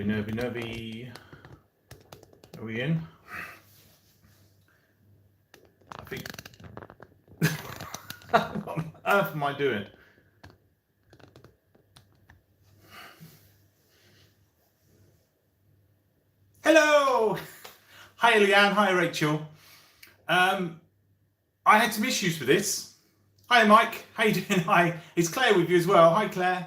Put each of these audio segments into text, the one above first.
Nervy. Are we in? I think. What on earth am I doing? Hello! Hi, Leanne. Hi, Rachel. I had some issues with this. Hi, Mike. How you doing? Hi. It's Claire with you as well. Hi, Claire.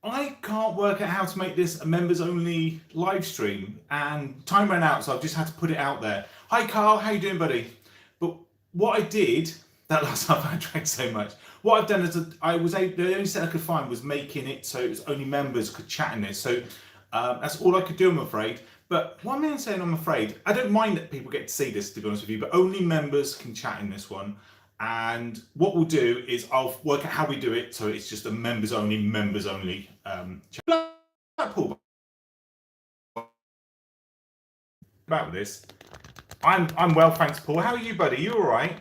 I can't work out how to make this a members-only live stream, and time ran out, so I've just had to put it out there. Hi, Carl. How you doing, buddy? But what I did, that last time I drank so much, what I've done is the only set I could find was making it so it was only members could chat in this. So that's all I could do, I'm afraid. But what am I saying? I'm afraid I don't mind that people get to see this, to be honest with you, but only members can chat in this one. And what we'll do is I'll work out how we do it so it's just a members only chat. Paul, about this. I'm well, thanks, Paul. How are you, buddy? You all right?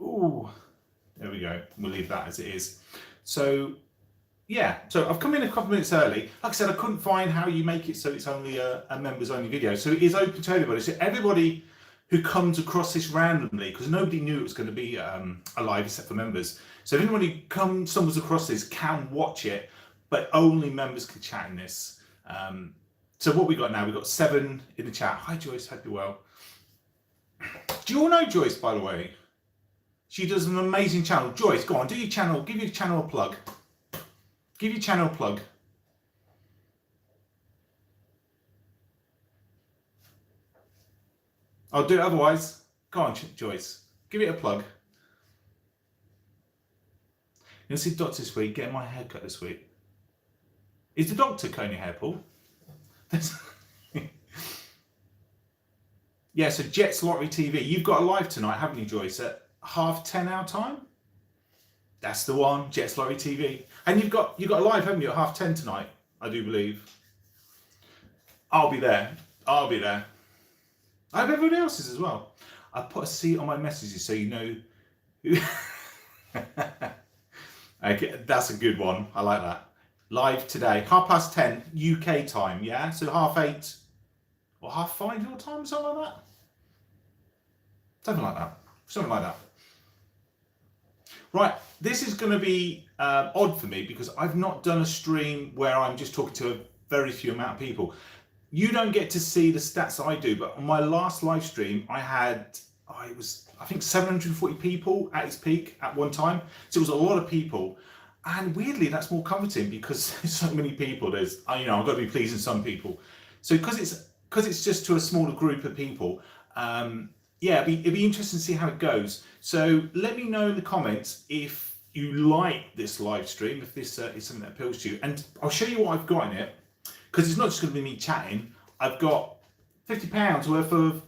Ooh, there we go. We'll leave that as it is. So yeah, so I've come in a couple of minutes early. Like I said, I couldn't find how you make it so it's only a members only video. So it is open to everybody. So everybody who comes across this randomly, because nobody knew it was going to be alive except for members. So if anybody stumbles across this can watch it, but only members can chat in this. So what we got now, we've got 7 in the chat. Hi Joyce, hope you're well. Do you all know Joyce, by the way? She does an amazing channel. Joyce, go on, do your channel, give your channel a plug. Give your channel a plug. I'll do it otherwise. Go on, Joyce. Give it a plug. You'll see the doctor this week, getting my hair cut this week. Is the doctor cutting your hair, Paul? Yeah, so Jets Lottery TV. You've got a live tonight, haven't you, Joyce? At 10:30 our time? That's the one, Jets Lottery TV. And you've got a live, haven't you, at 10:30 tonight, I do believe. I'll be there. I'll be there. I hope everybody else is as well. I put a C on my messages so you know who. Okay, that's a good one. I like that. Live today, 10:30 UK time, yeah? So 8:30 or 5:30 your time, something like that? Something like that. Something like that. Right, this is going to be odd for me because I've not done a stream where I'm just talking to a very few amount of people. You don't get to see the stats that I do, but on my last live stream, I had, I think 740 people at its peak at one time. So it was a lot of people. And weirdly, that's more comforting because there's so many people. There's, I've got to be pleasing some people. So because it's just to a smaller group of people, yeah, it'd be interesting to see how it goes. So let me know in the comments if you like this live stream, if this is something that appeals to you. And I'll show you what I've got in it, because it's not just going to be me chatting. I've got £50 worth of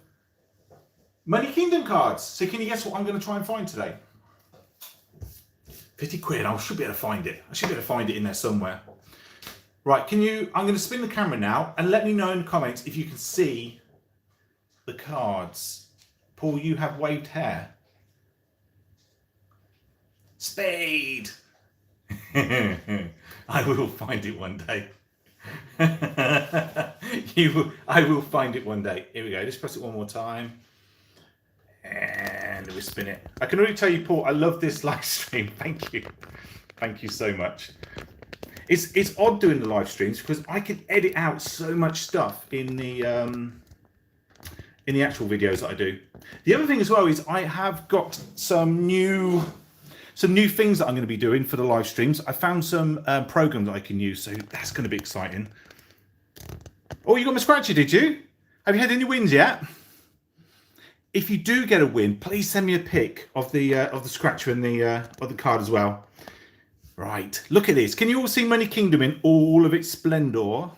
Money Kingdom cards. So can you guess what I'm going to try and find today? 50 quid. I should be able to find it. I should be able to find it in there somewhere. Right, I'm going to spin the camera now and let me know in the comments if you can see the cards. Paul, you have waved hair. Spade. I will find it one day. I will find it one day. Here we go. Let's press it one more time. And we spin it. I can already tell you, Paul, I love this live stream. Thank you. Thank you so much. It's odd doing the live streams because I can edit out so much stuff in the actual videos that I do. The other thing as well is I have got some new things that I'm going to be doing for the live streams. I found some programs that I can use, so that's going to be exciting. Oh, you got my scratcher, did you? Have you had any wins yet? If you do get a win, please send me a pic of the scratcher and of the card as well. Right, look at this. Can you all see Money Kingdom in all of its splendor?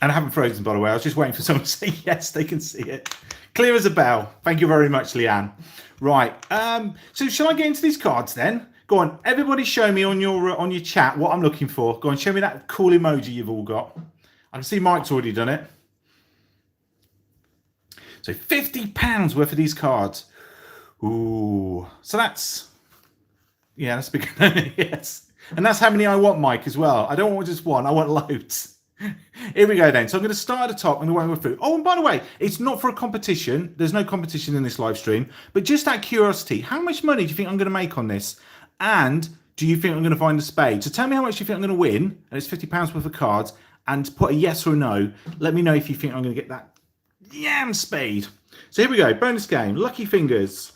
And I haven't frozen, by the way. I was just waiting for someone to say yes, they can see it. Clear as a bell. Thank you very much, Leanne. Right. So shall I get into these cards then? Go on. Everybody show me on your chat what I'm looking for. Go on, show me that cool emoji you've all got. I can see Mike's already done it. So £50 worth of these cards. Ooh. So that's, yeah, that's big. Yes. And that's how many I want, Mike, as well. I don't want just one. I want loads. Here we go then. So I'm going to start at the top and work my way through. Oh, and by the way, it's not for a competition. There's no competition in this live stream. But just out of curiosity, how much money do you think I'm going to make on this? And do you think I'm going to find a spade? So tell me how much you think I'm going to win. And it's £50 worth of cards. And put a yes or a no. Let me know if you think I'm going to get that yam spade. So here we go. Bonus game. Lucky fingers.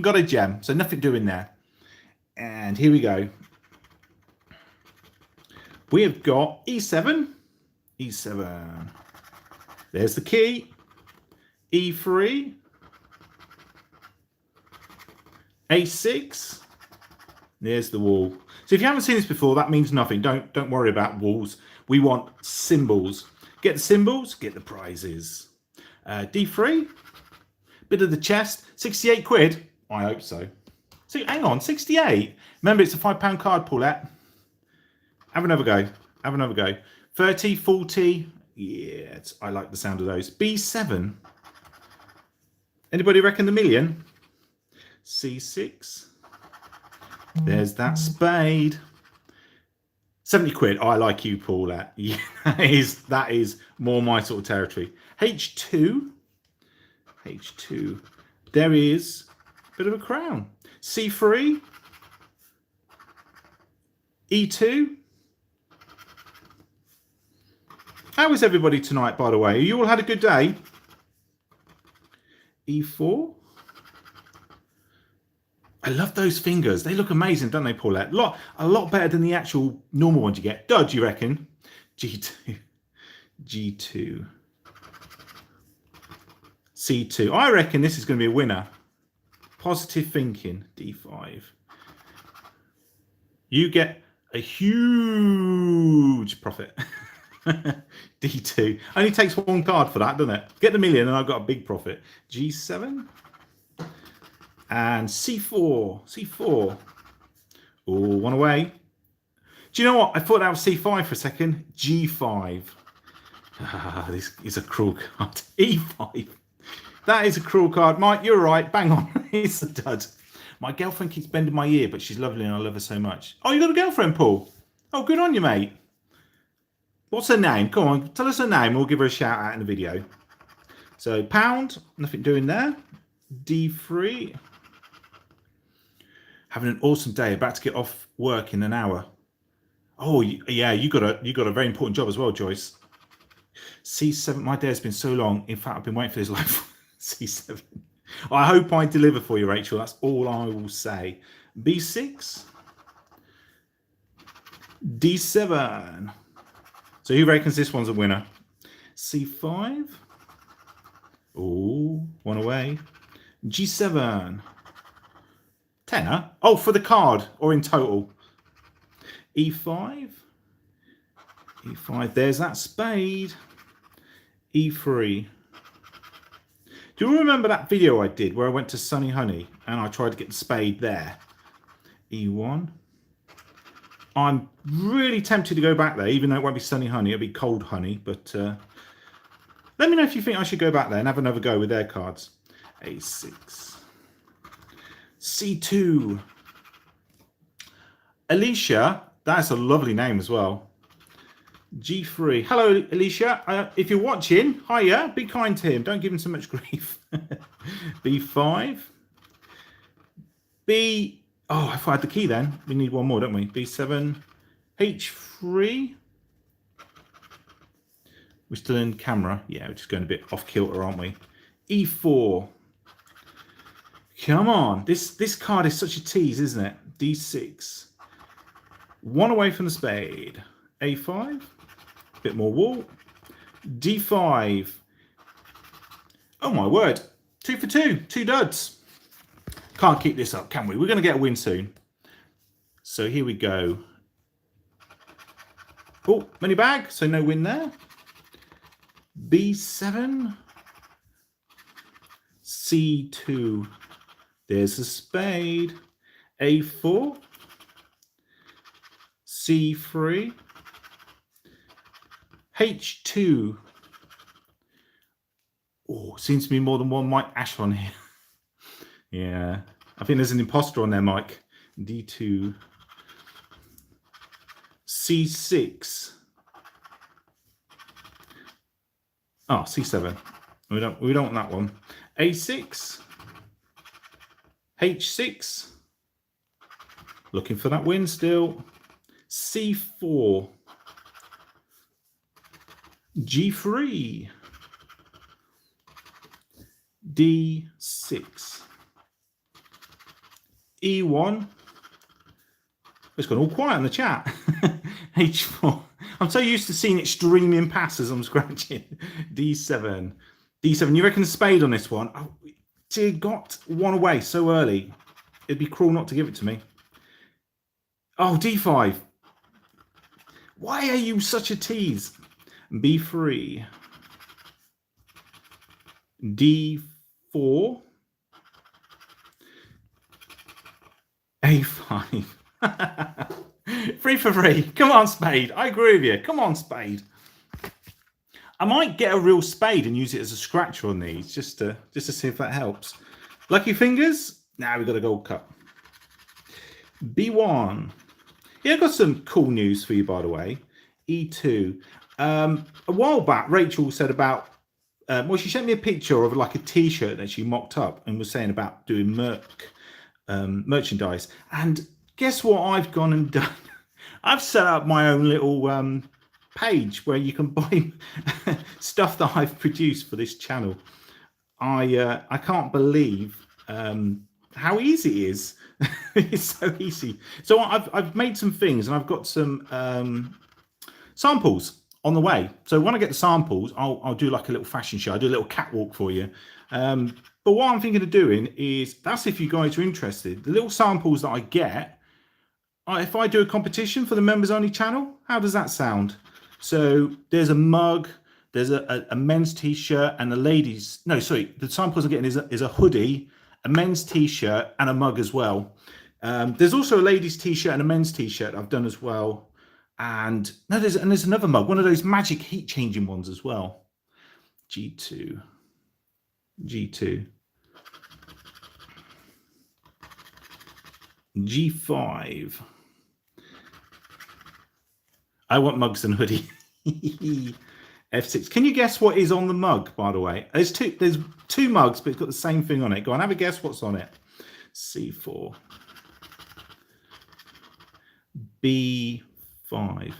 Got a gem. So nothing doing there. And here we go. We have got E7. E7. There's the key. E3. A6. There's the wall. So if you haven't seen this before, that means nothing. Don't worry about walls. We want symbols. Get the symbols, get the prizes. D3. Bit of the chest. 68 quid. I hope so. So hang on, 68. Remember, it's a £5 card, Paulette. Have another go. Have another go. 30, 40. Yeah, I like the sound of those. B7. Anybody reckon the million? C6. There's that spade. 70 quid. Oh, I like you, Paulette. Yeah, that is more my sort of territory. H2. H2. There is a bit of a crown. C3. E2. How is everybody tonight, by the way? You all had a good day? E4. I love those fingers. They look amazing, don't they, Paulette? A lot better than the actual normal ones you get. Dud, you reckon? G2. G2. C2. I reckon this is going to be a winner. Positive thinking. D5. You get a huge profit. D2. Only takes one card for that, doesn't it? Get the million and I've got a big profit. G7. And C4. C4. Oh, one away. Do you know what? I thought that was C5 for a second. G5. Ah, this is a cruel card. E5. That is a cruel card. Mike, you're right. Bang on. It's a dud. My girlfriend keeps bending my ear, but she's lovely and I love her so much. Oh, you got a girlfriend, Paul? Oh, good on you, mate. What's her name? Come on, tell us her name. We'll give her a shout out in the video. So, pound. Nothing doing there. D3. Having an awesome day. About to get off work in an hour. Oh, yeah, you got a very important job as well, Joyce. C7. My day has been so long. In fact, I've been waiting for this live. C7. I hope I deliver for you, Rachel. That's all I will say. B6. D7. So who reckons this one's a winner? C5. Oh, one away. G7. Tenner. Oh, for the card or in total. E5. E5. There's that spade. E3. Do you remember that video I did where I went to Sunny Honey and I tried to get the spade there? E1. I'm really tempted to go back there, even though it won't be Sunny Honey. It'll be Cold Honey. But let me know if you think I should go back there and have another go with their cards. A6. C2. Alicia. That's a lovely name as well. G3. Hello, Alicia. If you're watching, hiya. Be kind to him. Don't give him so much grief. B5. B. Oh, I thought I had the key then. We need one more, don't we? B7. H3. We're still in camera. Yeah, we're just going a bit off kilter, aren't we? E4. Come on. This card is such a tease, isn't it? D6. One away from the spade. A5. Bit more wall. D5. Oh my word. 2 for 2. 2 duds. Can't keep this up, can we? We're going to get a win soon. So here we go. Oh, money bag. So no win there. B7. C2. There's a spade. A4. C3. H2. Oh, seems to be more than one Mike Ash on here. Yeah, I think there's an imposter on there, Mike. D2. C6. Oh, C7. We don't want that one. A6. H6. Looking for that win still. C4. G3. D6. E1. It's gone all quiet in the chat. H4. I'm so used to seeing it streaming past as I'm scratching. D7. D7. You reckon a spade on this one? Oh, it got one away so early. It'd be cruel not to give it to me. Oh, D5. Why are you such a tease? B3. D4. A5. 3 for 3. Come on, spade. I agree with you. Come on, spade. I might get a real spade and use it as a scratcher on these just to see if that helps. Lucky fingers. Now we've got a gold cup. B1. Yeah, I've got some cool news for you, by the way. E2. A while back, Rachel said about, well, she sent me a picture of like a T-shirt that she mocked up and was saying about doing merchandise. And guess what I've gone and done? I've set up my own little page where you can buy stuff that I've produced for this channel. I can't believe how easy it is. It's so easy. So I've made some things and I've got some samples on the way. So when I get the samples, I'll do like a little fashion show. I'll do a little catwalk for you. But what I'm thinking of doing is, that's if you guys are interested, the little samples that I get, if I do a competition for the members only channel, how does that sound? So there's a mug, there's a men's t-shirt and a ladies, no, sorry, the samples I'm getting is a hoodie, a men's t-shirt and a mug as well. There's also a ladies t-shirt and a men's t-shirt I've done as well. And no, there's another mug, one of those magic heat changing ones as well. G2. G2. G5. I want mugs and hoodie. F6. Can you guess what is on the mug, by the way? There's two mugs, but it's got the same thing on it. Go on, have a guess what's on it. C4. B5.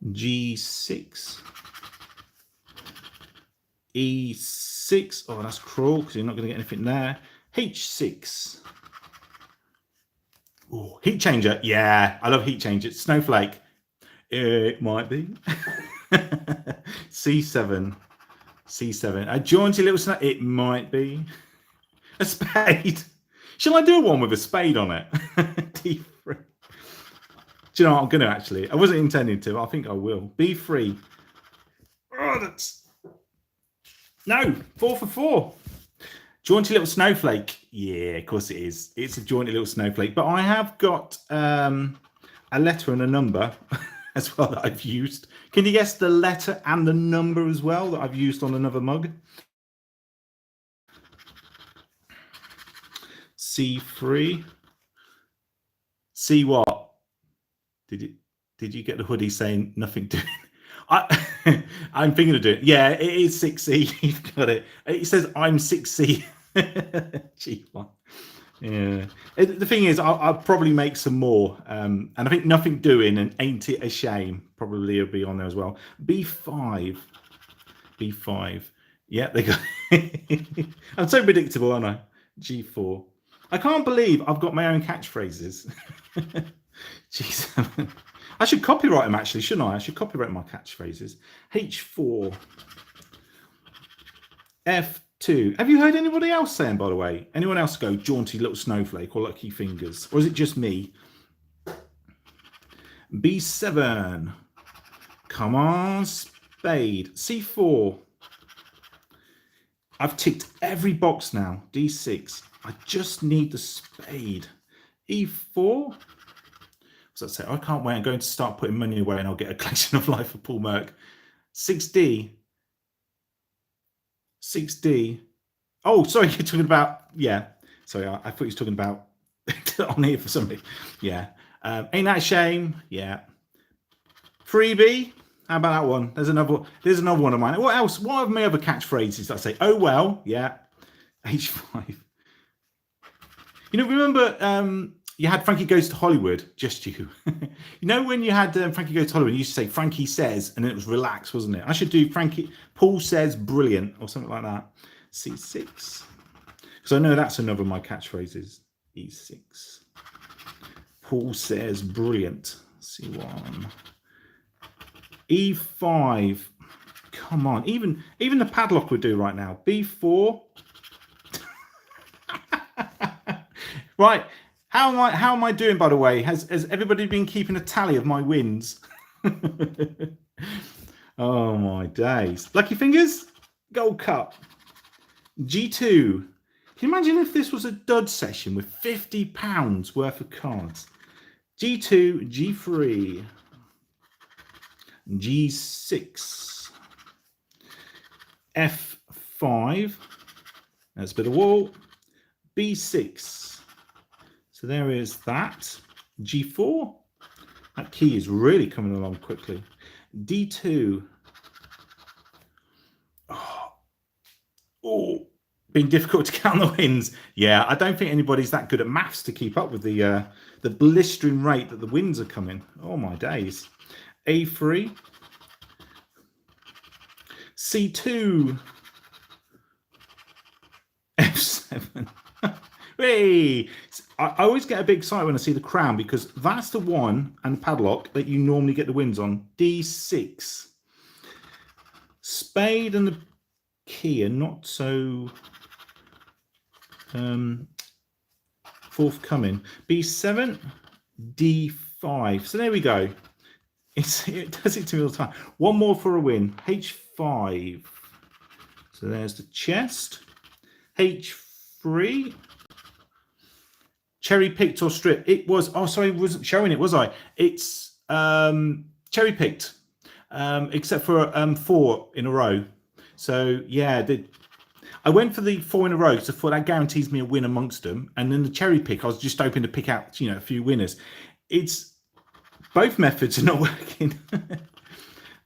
G6. E6. Oh, that's cruel because you're not going to get anything there. H6. Oh, heat changer. Yeah, I love heat changer. Snowflake. It might be. C7. C7. A jaunty little snake. It might be. A spade. Shall I do one with a spade on it? D3. Do you know what? I'm going to actually. I wasn't intending to. I think I will. B3. Oh, that's. No. 4 for 4. Jaunty little snowflake. Yeah, of course it is. It's a jaunty little snowflake. But I have got a letter and a number as well that I've used. Can you guess the letter and the number as well that I've used on another mug? C3. C what? Did you get the hoodie saying nothing doing? I'm thinking of doing it. Yeah, it is 6C. You've got it. It says I'm 6C. G1. Yeah. The thing is, I'll probably make some more. And I think nothing doing and ain't it a shame probably will be on there as well. B5. B5. Yeah, they go. I'm so predictable, aren't I? G4. I can't believe I've got my own catchphrases. G7. I should copyright them actually, shouldn't I? I should copyright my catchphrases. H4. F2. Have you heard anybody else saying, by the way? Anyone else go jaunty little snowflake or lucky fingers? Or is it just me? B7. Come on, spade. C4. I've ticked every box now. D6. I just need the spade. E4. So I say, I can't wait. I'm going to start putting money away and I'll get a collection of life for Paul Merck. 6D. 6D. Oh, sorry, you're talking about, yeah. Sorry, I thought you were talking about on here for somebody. Yeah. Ain't that a shame? Yeah. Freebie. How about that one? There's another one of mine. What else? What are my other catchphrases that I say? Oh well, yeah. H5. You know, remember you had Frankie Goes to Hollywood, just you. You know when you had Frankie Goes to Hollywood, you used to say Frankie says, and then it was relax, wasn't it? I should do Paul says brilliant or something like that. C6. Because I know that's another of my catchphrases. E6. Paul says brilliant. C1. E5. Come on, even the padlock would do right now. B4. Right. How am I doing, by the way? Has everybody been keeping a tally of my wins? Oh my days. Lucky fingers? Gold cup. G2. Can you imagine if this was a dud session with £50 worth of cards? G2, G3, G6, F5. That's a bit of wall. B6. So there is that. G4. That key is really coming along quickly. D2. Oh, been difficult to count the wins. Yeah, I don't think anybody's that good at maths to keep up with the blistering rate that the wins are coming. Oh my days. A3. C2. F7. Hey, I always get a big excited when I see the crown because that's the one and the padlock that you normally get the wins on. D6. Spade and the key are not so forthcoming. B7, D5. So there we go. It does it to me all the time. One more for a win. H5. So there's the chest. H3. Cherry picked or strip. It was. Oh, sorry, I wasn't showing it, was I? It's cherry picked, except for 4 in a row. So yeah, I went for the 4 in a row because I thought that guarantees me a win amongst them. And then the cherry pick, I was just hoping to pick out, a few winners. It's both methods are not working.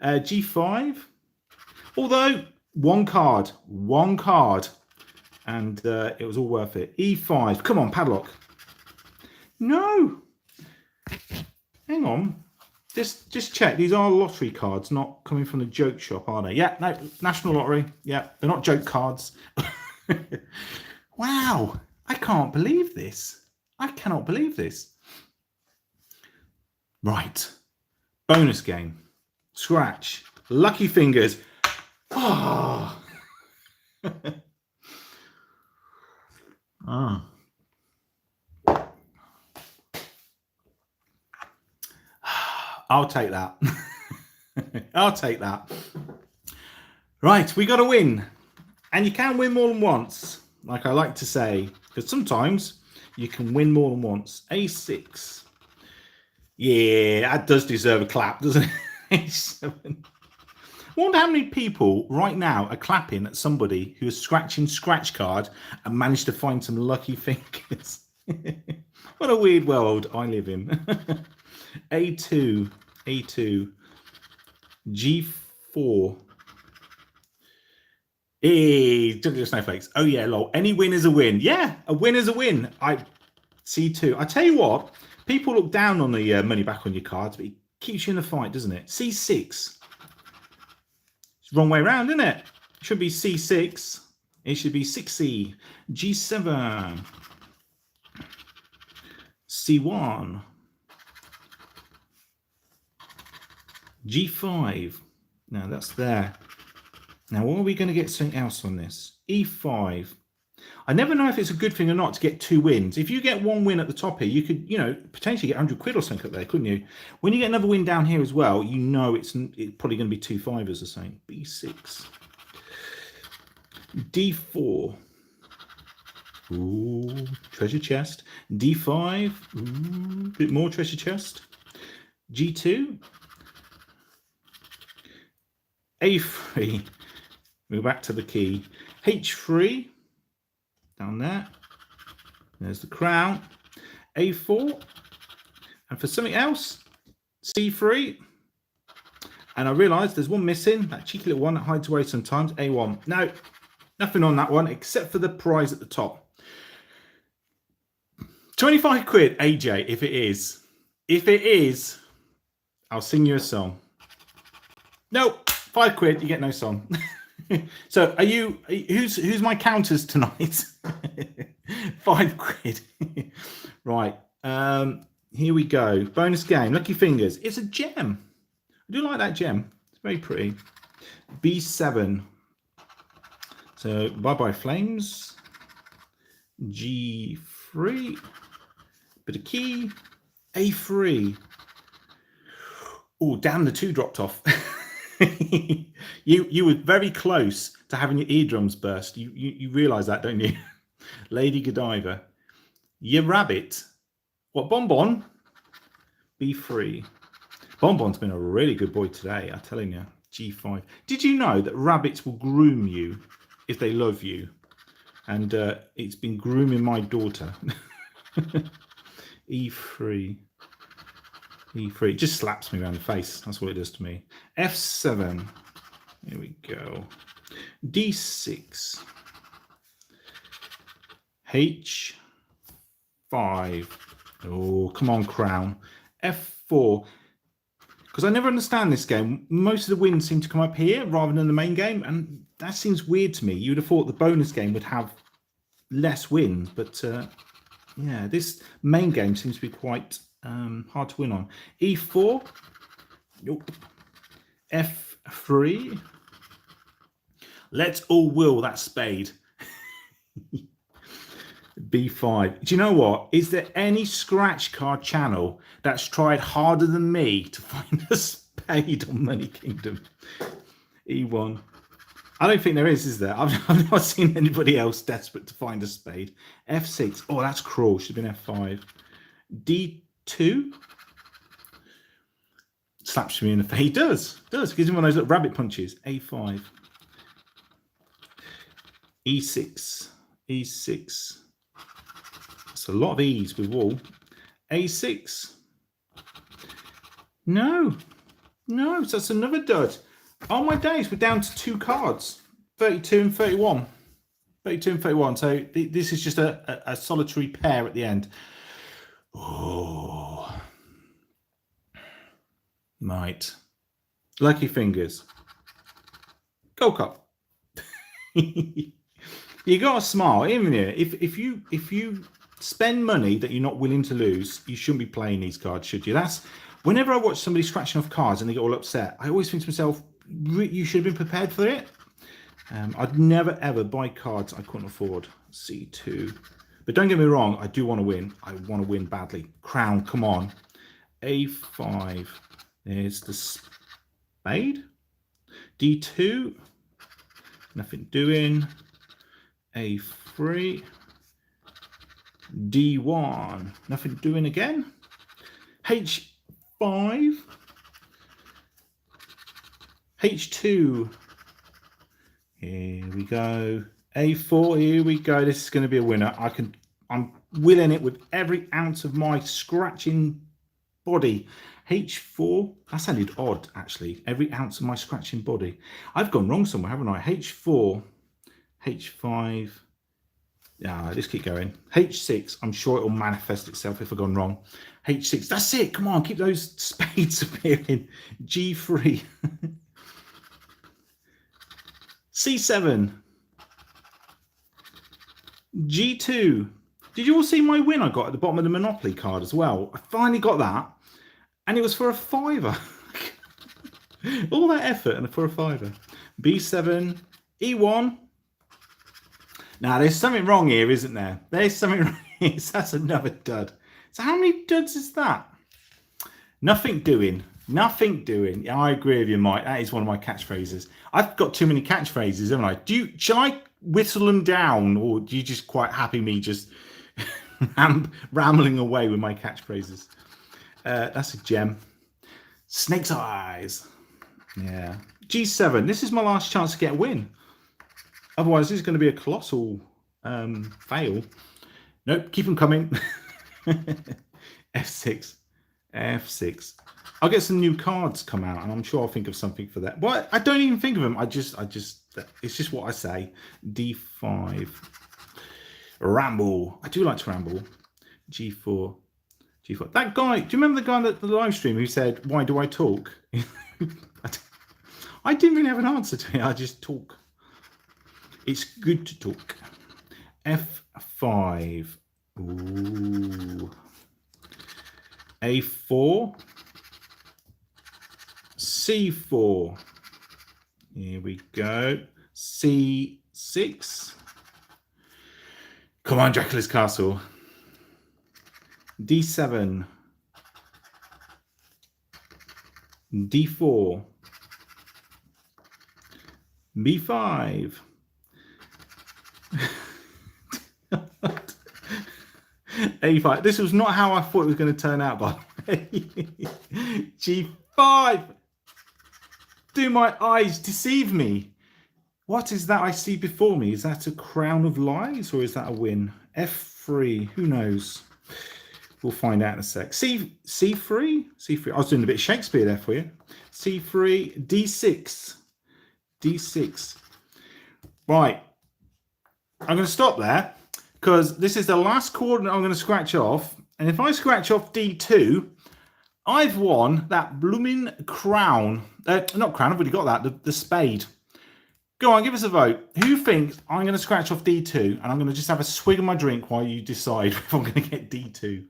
G5. Although one card, and it was all worth it. E5. Come on, padlock. No. Hang on. Just check. These are lottery cards, not coming from the joke shop, are they? Yeah, no, National Lottery. Yeah, they're not joke cards. Wow. I can't believe this. I cannot believe this. Right. Bonus game. Scratch. Lucky fingers. Oh. Ah. I'll take that. I'll take that. Right, we got to win. And you can win more than once, like I like to say, because sometimes you can win more than once. A6. Yeah, that does deserve a clap, doesn't it? A7. I wonder how many people right now are clapping at somebody who is scratching scratch card and managed to find some lucky fingers. What a weird world I live in. A2, G4. Hey, took the snowflakes. Oh yeah, lol. Any win is a win. Yeah, a win is a win. C2. I tell you what, people look down on the money back on your cards, but it keeps you in the fight, doesn't it? C6. It's the wrong way around, isn't it? It should be C6. It should be 6C. G7. C1. G5. Now that's there. Now, what are we going to get something else on this? E5. I never know if it's a good thing or not to get 2 wins. If you get 1 win at the top here, you could, potentially get 100 quid or something up there, couldn't you? When you get another win down here as well, it's probably going to be 2 fivers or something. B6. D4. Ooh, treasure chest. D5. Ooh, bit more treasure chest. G2. A3. We're back to the key. H3 down there. There's the crown. A4. And for something else, C3. And I realised there's one missing, that cheeky little one that hides away sometimes, A1. No, nothing on that one except for the prize at the top. 25 quid, AJ, if it is. If it is, I'll sing you a song. Nope, 5 quid, you get no song. So are you, who's my counters tonight? 5 quid. Right, here we go. Bonus game, Lucky Fingers. It's a gem. I do like that gem. It's very pretty. B7. So bye-bye flames. G3. Bit of key. A3. Oh, damn, the 2 dropped off. You were very close to having your eardrums burst. You realise that, don't you? Lady Godiva. Your rabbit. What, Bonbon? B3. Bonbon's been a really good boy today, I'm telling you. G5. Did you know that rabbits will groom you if they love you? And it's been grooming my daughter. E3. E3. It just slaps me around the face. That's what it does to me. F7. Here we go. D6. H5. Oh, come on, crown. F4. Because I never understand this game. Most of the wins seem to come up here rather than the main game. And that seems weird to me. You would have thought the bonus game would have less wins. But yeah, this main game seems to be quite hard to win on. E4. Nope. F3. Let's all will that spade. B5. Do you know what? Is there any scratch card channel that's tried harder than me to find a spade on Money Kingdom? E1. I don't think there is there? I've not seen anybody else desperate to find a spade. F6. Oh, that's cruel. Should have been F5. D2. Slaps me in the face. He does. Gives him one of those little rabbit punches. A5. E6. E6. That's a lot of E's with wall. A6. No. So that's another dud. Oh my days, we're down to 2 cards. 32 and 31. 32 and 31. So this is just a solitary pair at the end. Oh. Right. Lucky Fingers. Gold Cup. You got to smile, even here. If you spend money that you're not willing to lose, you shouldn't be playing these cards, should you? That's whenever I watch somebody scratching off cards and they get all upset, I always think to myself, you should have been prepared for it. I'd never ever buy cards I couldn't afford. C2. But don't get me wrong, I do want to win. I want to win badly. Crown, come on. A5. There's the spade. D2. Nothing doing. A3. D1. Nothing doing again. H5. H2. Here we go. A4. Here we go. This is going to be a winner. I'm willing it with every ounce of my scratching body. H4. That sounded odd, actually. Every ounce of my scratching body. I've gone wrong somewhere, haven't I? H4. H5. Yeah, let's keep going. H6. I'm sure it will manifest itself if I've gone wrong. H6. That's it. Come on, keep those spades appearing. G3. C7. G2. Did you all see my win I got at the bottom of the Monopoly card as well? I finally got that. And it was for a £5. All that effort and for a £5. B7. E1. Now, there's something wrong here, isn't there? There's something wrong here. That's another dud. So how many duds is that? Nothing doing. Nothing doing. Yeah, I agree with you, Mike. That is one of my catchphrases. I've got too many catchphrases, haven't I? Shall I whistle them down, or do you just quite happy me just rambling away with my catchphrases? That's a gem. Snake's eyes. Yeah. G7. This is my last chance to get a win. Otherwise, this is going to be a colossal fail. Nope, keep them coming. F6, F6. I'll get some new cards come out, and I'm sure I'll think of something for that. Well, I don't even think of them. It's just what I say. D5. Ramble. I do like to ramble. G4. G4. That guy, do you remember the guy at the live stream who said, "Why do I talk?" I didn't really have an answer to it. I just talk. It's good to talk. F5. Ooh. A4. C4. Here we go. C6. Come on, Dracula's Castle. D7. D4. B5. A5. This was not how I thought it was going to turn out, by the way. G5. Do my eyes deceive me? What is that I see before me? Is that a crown of lies or is that a win? F3. Who knows? We'll find out in a sec. C3? C3. I was doing a bit of Shakespeare there for you. C3. D6. D6. Right. I'm going to stop there because this is the last coordinate I'm going to scratch off. And if I scratch off D2, I've won that blooming crown. Not crown, I've already got that. The spade. Go on, give us a vote. Who thinks I'm going to scratch off D2 and I'm going to just have a swig of my drink while you decide if I'm going to get D2?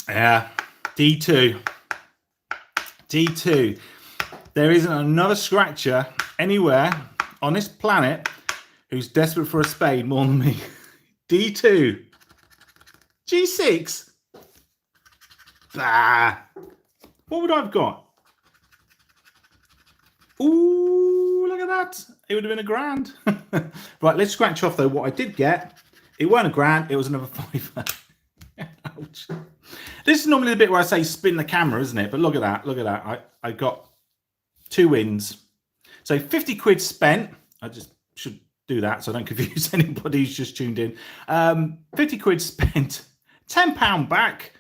Yeah, D2. D2. There isn't another scratcher anywhere on this planet who's desperate for a spade more than me. D2. G6. Bah. What would I have got? Ooh, look at that. It would have been a grand. Right, let's scratch off, though, what I did get. It weren't a grand. It was another fiver. Ouch. This is normally the bit where I say spin the camera, isn't it? But look at that. Look at that. I got 2 wins. So 50 quid spent. I just should do that so I don't confuse anybody who's just tuned in. 50 quid spent. £10 back.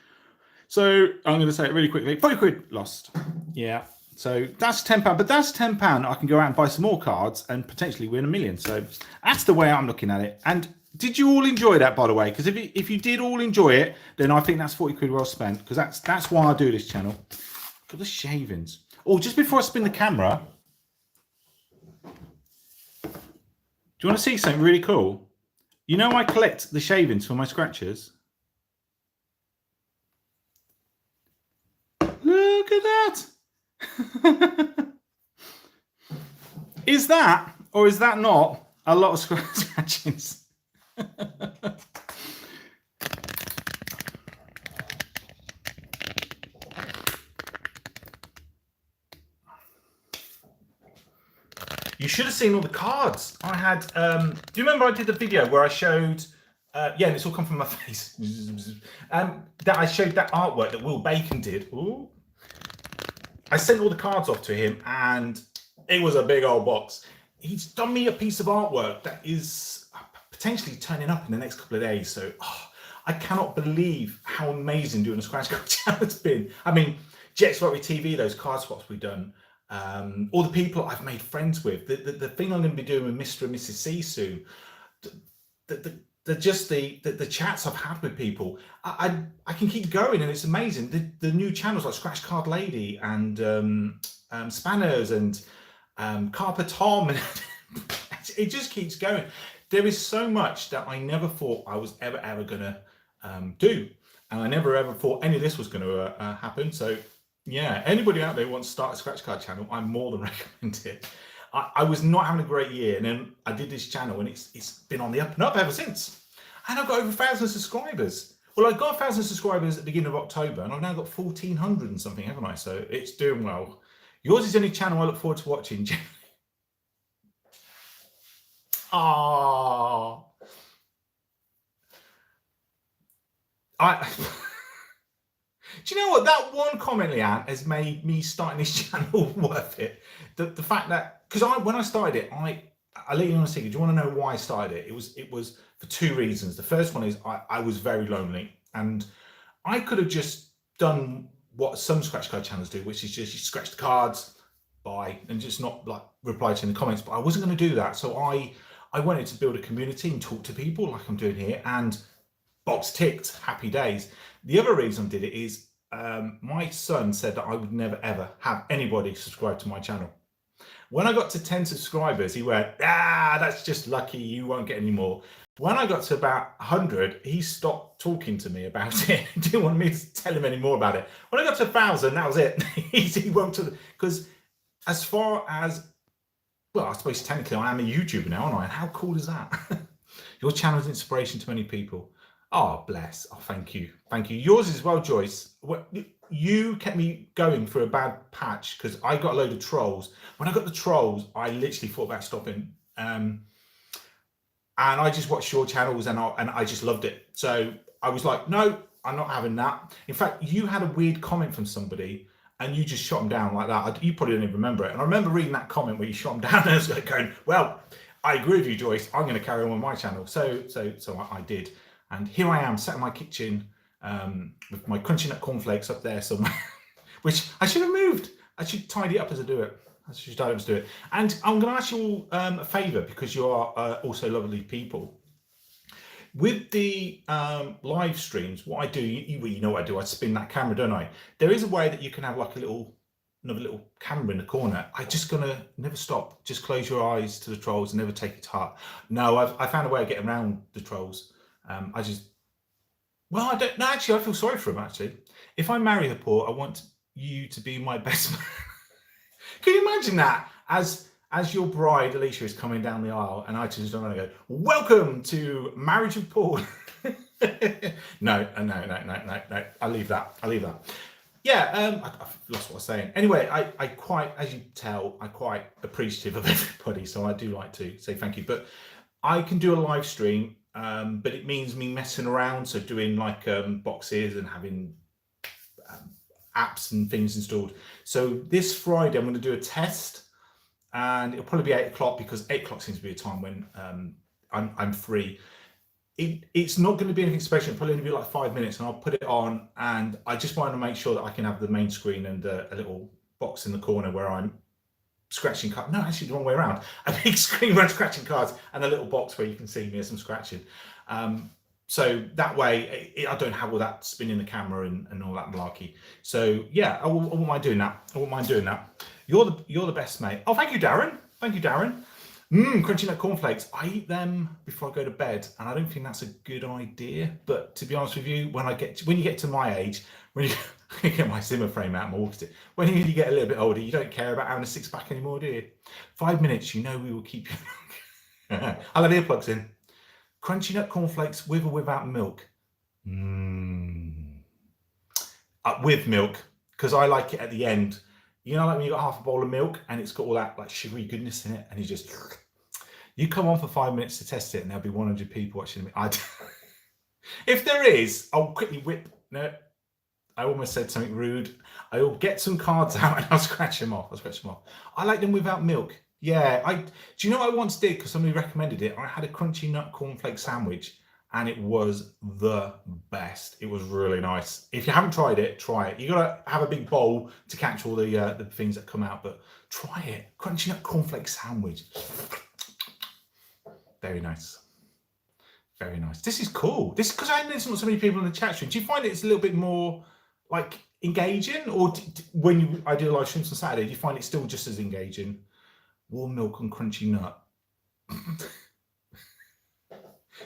So I'm going to say it really quickly. 40 quid lost. Yeah. So that's £10. But that's £10. I can go out and buy some more cards and potentially win $1 million. So that's the way I'm looking at it. And did you all enjoy that, by the way? Because if you did all enjoy it, then I think that's 40 quid well spent. Because that's why I do this channel. Look at the shavings. Oh, just before I spin the camera, do you want to see something really cool? You know I collect the shavings for my scratchers. Look at that. Is that, or is that not, a lot of scratchings? You should have seen all the cards I had. Do you remember I did the video where I showed yeah, and it's all come from my face, that I showed that artwork that Will Bacon did. Ooh. I sent all the cards off to him and it was a big old box. He's done me a piece of artwork that is potentially turning up in the next couple of days. So I cannot believe how amazing doing a scratch card challenge has been. I mean, Jet's Rotary TV, those card swaps we've done, all the people I've made friends with, the thing I'm going to be doing with Mr. and Mrs. C soon, the chats I've had with people, I can keep going and it's amazing. The new channels like Scratch Card Lady and Spanners and Carper Tom, and it just keeps going. There is so much that I never thought I was ever gonna do, and I never ever thought any of this was going to happen. So yeah, anybody out there who wants to start a scratch card channel, I more than recommend it. I was not having a great year, and then I did this channel and it's been on the up and up ever since, and I've got over 1,000 subscribers. Well, I got 1,000 subscribers at the beginning of October, and I've now got 1,400 and something, haven't I? So it's doing well. Yours is the only channel I look forward to watching. Ah, I. Do you know what? That one comment, Leanne, has made me starting this channel worth it. The fact that, because when I started it, I let you on a secret. Do you want to know why I started it? It was for two reasons. The first one is I was very lonely, and I could have just done what some scratch card channels do, which is just you scratch the cards, bye, and just not like reply to in the comments. But I wasn't going to do that, so I wanted to build a community and talk to people like I'm doing here, and box ticked, happy days. The other reason I did it is my son said that I would never ever have anybody subscribe to my channel. When I got to 10 subscribers, he went, that's just lucky, you won't get any more. When I got to about 100, he stopped talking to me about it. He didn't want me to tell him any more about it. When I got to 1,000, that was it. He won't, because as far as, well, I suppose technically I am a YouTuber now, aren't I? And how cool is that? Your channel is inspiration to many people. Oh, bless. Oh, thank you. Thank you. Yours as well, Joyce. You kept me going for a bad patch because I got a load of trolls. When I got the trolls, I literally thought about stopping. And I just watched your channels and I just loved it. So I was like, no, I'm not having that. In fact, you had a weird comment from somebody and you just shot them down like that. You probably don't even remember it. And I remember reading that comment where you shot them down and I was like going, well, I agree with you, Joyce. I'm going to carry on with my channel. So I did. And here I am, sat in my kitchen with my crunchy nut cornflakes up there somewhere, which I should have moved. I should tidy it up as I do it. And I'm going to ask you all a favour because you are also lovely people. With the live streams, what I do, you know what I do, I spin that camera, don't I? There is a way that you can have like another little camera in the corner. I'm just gonna never stop. Just close your eyes to the trolls and never take it to heart. No, I found a way of getting around the trolls. I don't know. Actually, I feel sorry for them. Actually, if I marry Hapor, I want you to be my best man. Can you imagine that? As your bride, Alicia, is coming down the aisle, and I just don't want to go, welcome to Marriage with Paul. No. I'll leave that. Yeah, I've lost what I was saying. Anyway, I quite, as you tell, I'm quite appreciative of everybody, so I do like to say thank you. But I can do a live stream, but it means me messing around, so doing like boxes and having apps and things installed. So this Friday, I'm going to do a test, and it'll probably be 8 o'clock because 8 o'clock seems to be a time when I'm free. It's not going to be anything special. It'll probably only be like 5 minutes, and I'll put it on. And I just want to make sure that I can have the main screen and a little box in the corner where I'm scratching cards. No, actually, the wrong way around. A big screen where I'm scratching cards and a little box where you can see me as I'm scratching. So that way, I don't have all that spinning the camera and all that malarkey. So yeah, I wouldn't mind doing that. You're the best, mate. Oh, thank you, Darren. Crunchy nut cornflakes. I eat them before I go to bed, and I don't think that's a good idea. But to be honest with you, when you get to my age, when you get my Zimmer frame out and my walk stick, when you get a little bit older, you don't care about having a six-pack anymore, do you? 5 minutes, we will keep you. I'll have earplugs in. Crunchy nut cornflakes with or without milk? With milk, because I like it at the end. You know, like when you got half a bowl of milk and it's got all that like sugary goodness in it, and you come on for 5 minutes to test it, and there'll be 100 people watching me. If there is, I'll quickly whip. No, I almost said something rude. I'll get some cards out and I'll scratch them off. I like them without milk. Yeah, do you know what I once did because somebody recommended it? I had a crunchy nut cornflake sandwich, and it was the best. It was really nice. If you haven't tried it, try it. You gotta have a big bowl to catch all the things that come out, but try it. Crunchy nut cornflake sandwich. Very nice. Very nice. This is cool. This because I know so many people in the chat stream. Do you find it's a little bit more like engaging, or when I do live streams on Saturday, do you find it still just as engaging? Warm milk and crunchy nut.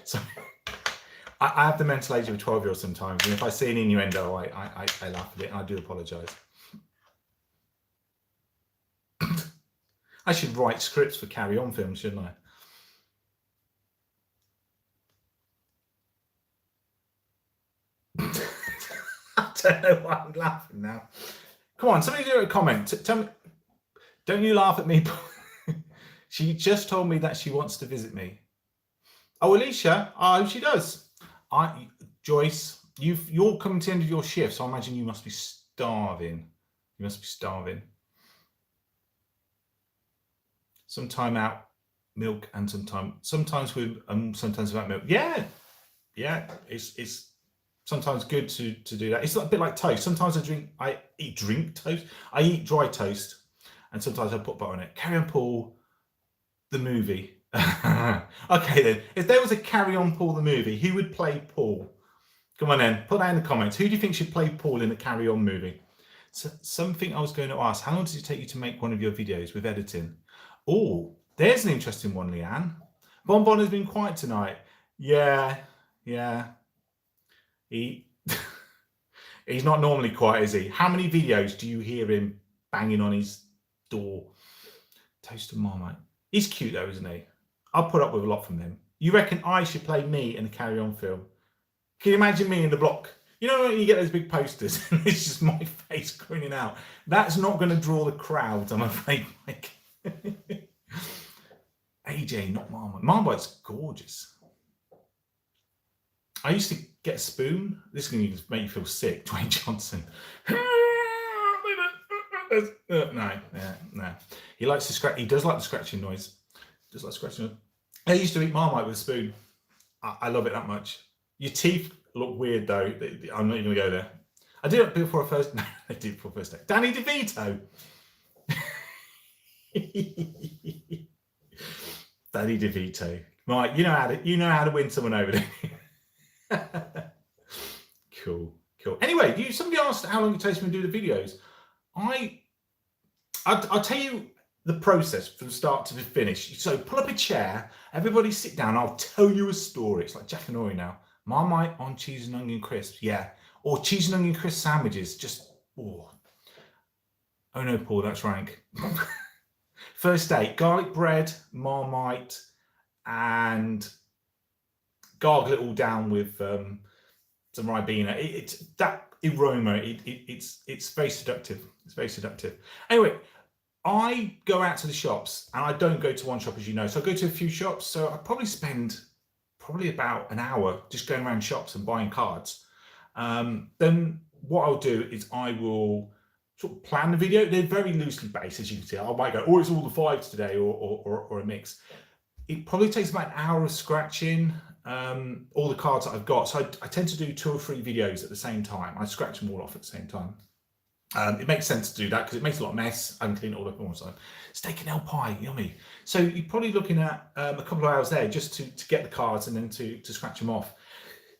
So I have the mental age of a 12-year-old sometimes, and if I see an innuendo, I laugh at it, and I do apologise. I should write scripts for Carry On films, shouldn't I? I don't know why I'm laughing now. Come on, somebody do a comment. Tell me, don't you laugh at me? She just told me that she wants to visit me. Oh, Alicia, I hope she does. Joyce, you're coming to the end of your shift, so I imagine you must be starving. You must be starving. Some time out milk and sometimes with sometimes without milk. Yeah, it's sometimes good to do that. It's a bit like toast. Sometimes I eat toast. I eat dry toast, and sometimes I put butter on it. Carry On Paul, the movie. Okay then, if there was a Carry On Paul the movie, who would play Paul? Come on then, put that in the comments. Who do you think should play Paul in the Carry On movie? So, something I was going to ask, how long does it take you to make one of your videos with editing? Oh, there's an interesting one, Leanne. Bon has been quiet tonight. Yeah. He's not normally quiet, is he? How many videos do you hear him banging on his door? Toast and Marmite. He's cute though, isn't he? I'll put up with a lot from him. You reckon I should play me in a Carry On film? Can you imagine me in the block? You know when you get those big posters and it's just my face grinning out? That's not going to draw the crowd, I'm afraid, Mike. AJ, not Marmite. Marmite's gorgeous. I used to get a spoon. This is going to make you feel sick, Dwayne Johnson. No. He likes to scratch. He does like the scratching noise. Just like scratching. I used to eat Marmite with a spoon. I love it that much. Your teeth look weird though. I'm not even going to go there. I did it before first. No, I did before first day. Danny DeVito. Danny DeVito. Right, you know how to win someone over there. Cool. Anyway, somebody asked how long it takes me to do the videos. I'll tell you the process from start to finish. So pull up a chair, everybody sit down, I'll tell you a story. It's like Jack and Ori now. Marmite on cheese and onion crisps, yeah. Or cheese and onion crisp sandwiches, just, oh no, Paul, that's rank. First date, garlic bread, Marmite, and gargle it all down with some Ribena. It's that aroma. It's very seductive. It's very seductive. Anyway, I go out to the shops, and I don't go to one shop, as you know. So I go to a few shops. So I probably spend about an hour just going around shops and buying cards. Then what I'll do is I will sort of plan the video. They're very loosely based, as you can see. I might go, oh, it's all the fives today, or a mix. It probably takes about an hour of scratching all the cards that I've got. So I tend to do 2 or 3 videos at the same time. I scratch them all off at the same time. It makes sense to do that because it makes a lot of mess. I can clean it all up at one time. Steak and ale pie, yummy. So you're probably looking at a couple of hours there just to get the cards and then to scratch them off.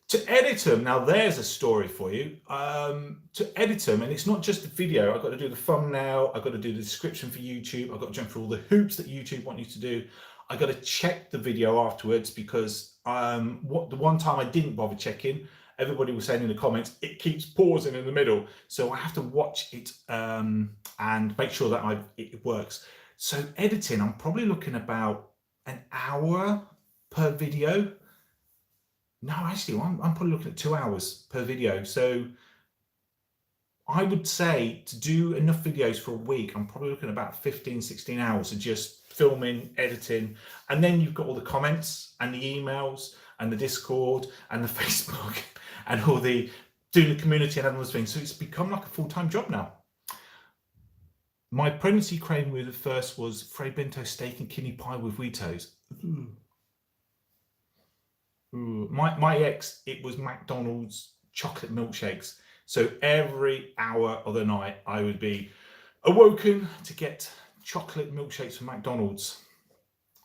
To edit them, now there's a story for you. To edit them, and it's not just the video. I've got to do the thumbnail. I've got to do the description for YouTube. I've got to jump through all the hoops that YouTube want you to do. I got to check the video afterwards because the one time I didn't bother checking, everybody was saying in the comments, it keeps pausing in the middle. So I have to watch it and make sure that it works. So editing, I'm probably looking about an hour per video. No, actually, I'm probably looking at 2 hours per video. So I would say to do enough videos for a week, I'm probably looking at about 15, 16 hours of just filming, editing, and then you've got all the comments and the emails and the Discord and the Facebook and all the doing the community and all those things. So it's become like a full-time job now. My pregnancy craving with the first was Fray Bento steak and kidney pie with Weetos. My ex, it was McDonald's chocolate milkshakes. So every hour of the night, I would be awoken to get chocolate milkshakes from McDonald's.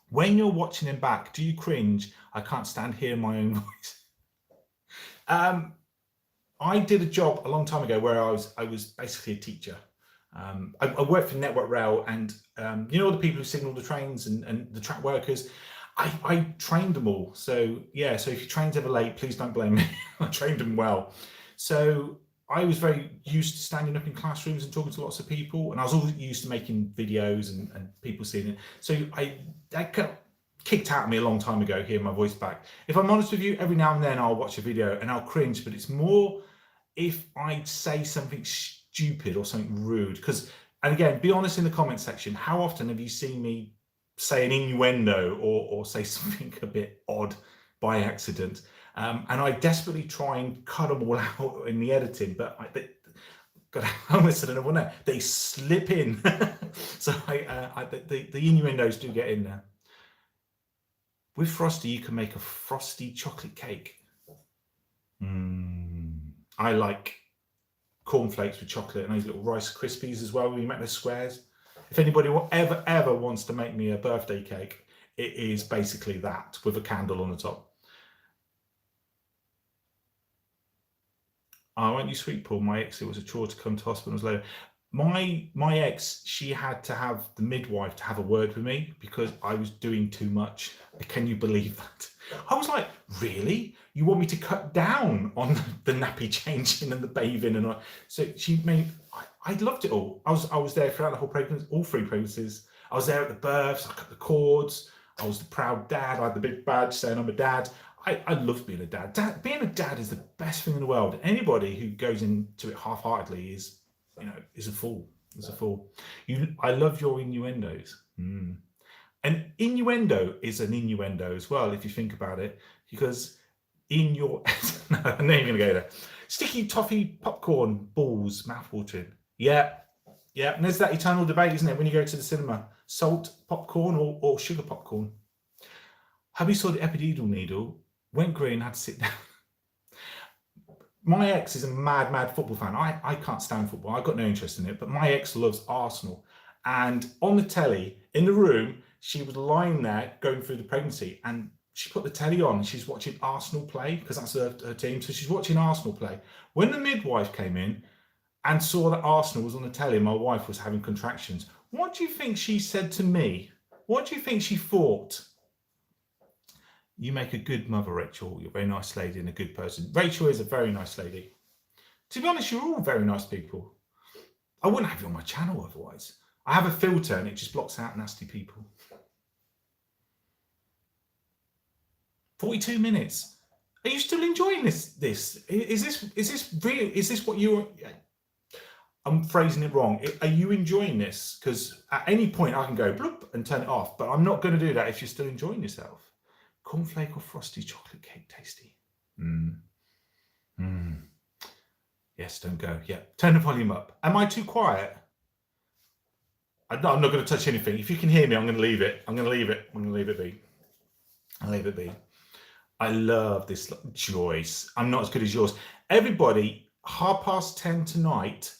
When you're watching them back, do you cringe? I can't stand hearing my own voice. I did a job a long time ago where I was basically a teacher. I worked for Network Rail, and you know, the people who signal the trains and the track workers. I trained them all. So yeah, so if your train's ever late, please don't blame me. I trained them well. So I was very used to standing up in classrooms and talking to lots of people, and I was always used to making videos and people seeing it. So that got kicked out of me a long time ago, hearing my voice back. If I'm honest with you, every now and then I'll watch a video and I'll cringe, but it's more if I say something stupid or something rude, and again, be honest in the comment section. How often have you seen me say an innuendo or say something a bit odd by accident? And I desperately try and cut them all out in the editing, but I almost said another one there. They slip in. So the innuendos do get in there. With Frosty, you can make a frosty chocolate cake. I like cornflakes with chocolate and those little Rice Krispies as well when you make those squares. If anybody ever wants to make me a birthday cake, it is basically that with a candle on the top. Weren't you sweet, Paul? My ex, it was a chore to come to hospitals later. My ex, she had to have the midwife to have a word with me because I was doing too much. Can you believe that? I was like, really? You want me to cut down on the nappy changing and the bathing and all? So she made. I loved it all. I was there throughout the whole pregnancy, all 3 pregnancies. I was there at the births. I cut the cords. I was the proud dad. I had the big badge saying I'm a dad. I love being a dad. Being a dad is the best thing in the world. Anybody who goes into it half-heartedly is a fool. Is a fool. I love your innuendos. An innuendo is an innuendo as well, if you think about it, because in your no, I'm not even gonna go there. Sticky toffee popcorn balls, mouthwatering. Yeah. And there's that eternal debate, isn't it? When you go to the cinema, salt popcorn or sugar popcorn. Hubby saw the epidural needle, went green, had to sit down. My ex is a mad football fan. I can't stand football. I've got no interest in it, but my ex loves Arsenal. And on the telly, in the room, she was lying there going through the pregnancy and she put the telly on. She's watching Arsenal play because that's her team. So she's watching Arsenal play. When the midwife came in and saw that Arsenal was on the telly and my wife was having contractions, what do you think she said to me? What do you think she thought? You make a good mother, Rachel. You're a very nice lady and a good person. Rachel is a very nice lady. To be honest, you're all very nice people. I wouldn't have you on my channel otherwise. I have a filter and it just blocks out nasty people. 42 minutes. Are you still enjoying this? Is this real? Is this what you're? I'm phrasing it wrong. Are you enjoying this? Because at any point I can go bloop and turn it off, but I'm not going to do that if you're still enjoying yourself. Cornflake or frosty chocolate cake tasty? Yes, don't go. Yeah, turn the volume up. Am I too quiet? I'm not going to touch anything. If you can hear me, I'm going to leave it. I'm going to leave it be. I'll leave it be. I love this, Joyce. I'm not as good as yours. Everybody, 10:30 tonight,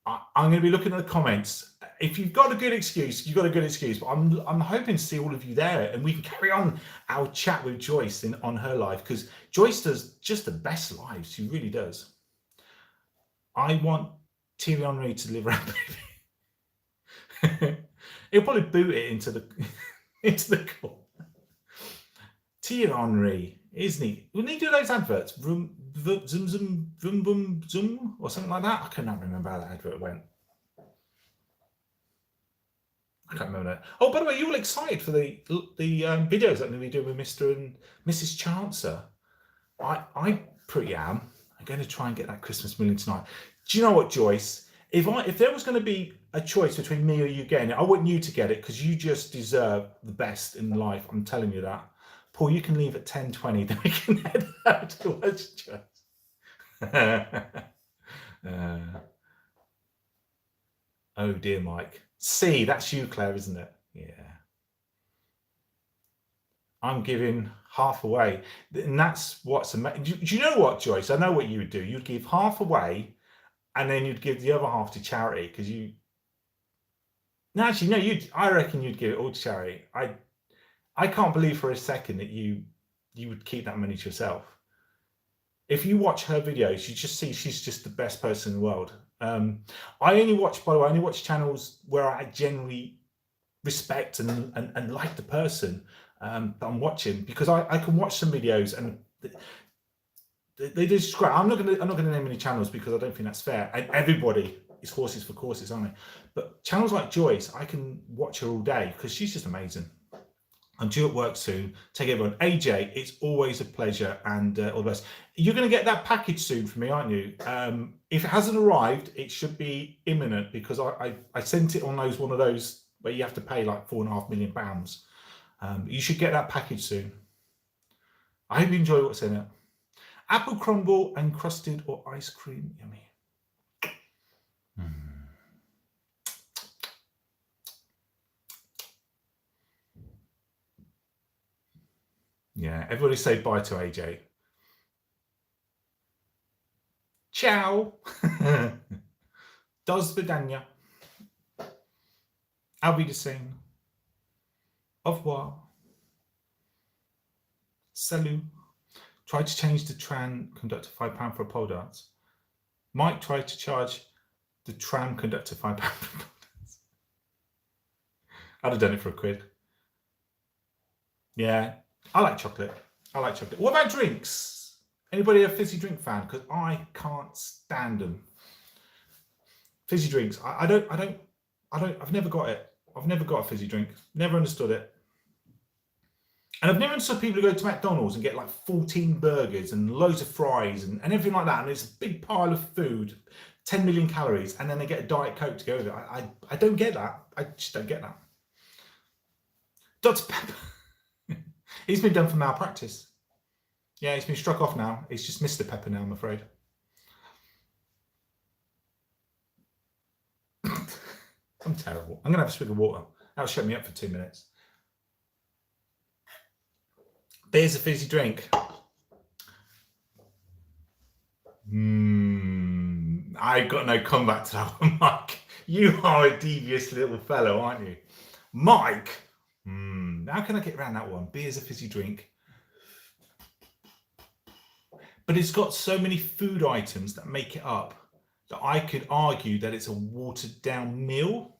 I'm going to be looking at the comments. If you've got a good excuse, you've got a good excuse. But I'm hoping to see all of you there, and we can carry on our chat with Joyce on her live, because Joyce does just the best lives. She really does. I want Thierry Henry to deliver our baby. He'll probably boot it into the corner. Thierry Henry, isn't he? Wouldn't he do those adverts? Vroom, zoom, zoom, vroom, boom, zoom, or something like that? I cannot remember how that advert went. I can't remember that. Oh, by the way, you all excited for the videos that I'm going to be doing with Mr. and Mrs. Chancer? I pretty am. I'm going to try and get that Christmas million tonight. Do you know what, Joyce? If there was going to be a choice between me or you getting it, I want you to get it because you just deserve the best in life. I'm telling you that. Paul, you can leave at 10:20, then we can head out to watch Joyce. Oh dear, Mike. See, that's you, Claire, isn't it? Yeah. I'm giving half away. And that's what's amazing. Do you know what, Joyce? I know what you would do. You'd give half away and then you'd give the other half to charity because you. No, actually, no, I reckon you'd give it all to charity. I can't believe for a second that you would keep that money to yourself. If you watch her videos, you just see she's just the best person in the world. I only watch channels where I genuinely respect and like the person that I'm watching, because I can watch some videos and they describe. I'm not gonna name any channels because I don't think that's fair. And everybody is horses for courses, aren't they? But channels like Joyce, I can watch her all day because she's just amazing. I'm due at work soon. Take everyone. AJ, it's always a pleasure, and all the best. You're going to get that package soon from me, aren't you? If it hasn't arrived, it should be imminent, because I sent it on one of those where you have to pay like £4.5 million. You should get that package soon. I hope you enjoy what's in it. Apple crumble and crusted or ice cream. Yummy. Yeah, everybody say bye to AJ. Ciao. Do svidania. Auf Wiedersehen. Au revoir. Salut. Tried to change the tram conductor £5 for a pole dance. Mike tried to charge the tram conductor £5 for a pole dance. I'd have done it for £1. Yeah, I like chocolate. What about drinks? Anybody a fizzy drink fan? Because I can't stand them. Fizzy drinks. I've never got it. I've never got a fizzy drink. Never understood it. And I've never understood people who go to McDonald's and get like 14 burgers and loads of fries and everything like that. And it's a big pile of food, 10 million calories, and then they get a Diet Coke to go with it. I don't get that. I just don't get that. Dr. Pepper. He's been done for malpractice. Yeah, he's been struck off now. He's just Mr. Pepper now, I'm afraid. I'm terrible. I'm going to have a swig of water. That'll shut me up for 2 minutes. Beer's a fizzy drink. I've got no comeback to that one, Mike. You are a devious little fellow, aren't you? Mike. How can I get around that one? Beer's a fizzy drink. But it's got so many food items that make it up that I could argue that it's a watered down meal.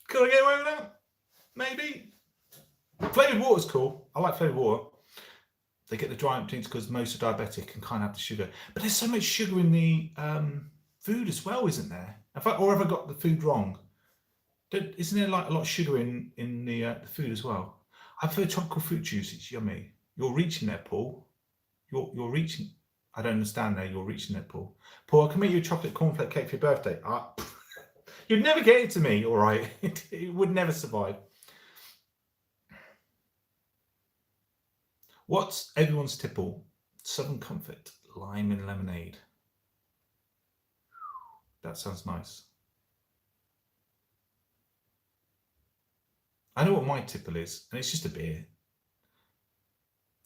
Could I get away with that? Maybe. Flavoured water's cool. I like flavoured water. They get the dry up drinks because most are diabetic and can't have the sugar. But there's so much sugar in the food as well, isn't there? Or have I got the food wrong? Isn't there like a lot of sugar in the food as well? I've heard tropical fruit juice. It's yummy. You're reaching there, Paul. You're reaching. I don't understand there. You're reaching there, Paul. Paul, I can make you a chocolate cornflake cake for your birthday. You'd never get it to me, all right? It would never survive. What's everyone's tipple? Southern Comfort, lime and lemonade. That sounds nice. I know what my tipple is, and it's just a beer.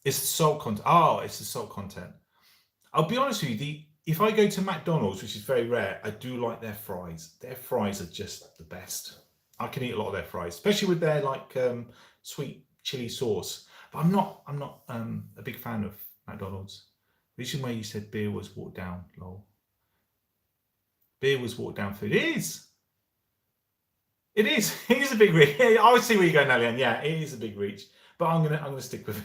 It's the salt content. Oh, it's the salt content. I'll be honest with you, if I go to McDonald's, which is very rare, I do like their fries. Their fries are just the best. I can eat a lot of their fries, especially with their like sweet chili sauce. But I'm not a big fan of McDonald's. The reason why you said beer was watered down, lol. Beer was watered down food. It is. It is. It is a big reach. Yeah, I see where you're going, Nalian. Yeah, it is a big reach. But I'm gonna stick with it.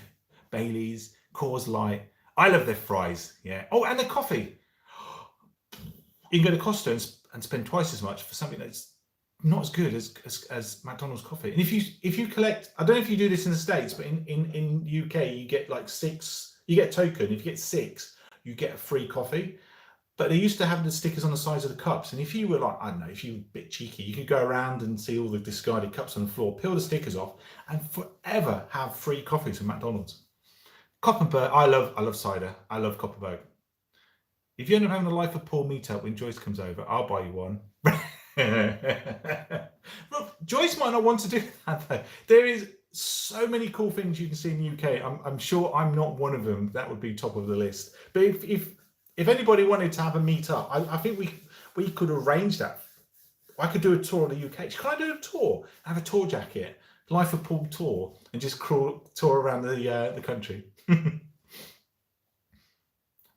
Bailey's, Coors Light. I love their fries. Yeah. Oh, and their coffee. You can go to Costa and spend twice as much for something that's not as good as McDonald's coffee. And if you collect, I don't know if you do this in the States, but in UK you get like 6. You get a token. If you get 6, you get a free coffee. But they used to have the stickers on the sides of the cups. And if you were like, I don't know, if you were a bit cheeky, you could go around and see all the discarded cups on the floor, peel the stickers off, and forever have free coffees from McDonald's. Copperberg, I love cider. I love Copperberg. If you end up having a Life of Paul meetup when Joyce comes over, I'll buy you one. Joyce might not want to do that though. There is so many cool things you can see in the UK. I'm sure I'm not one of them. That would be top of the list. But if anybody wanted to have a meetup, I think we could arrange that. I could do a tour of the UK. Can I do a tour? Have a tour jacket, Life of Paul tour, and just tour around the country.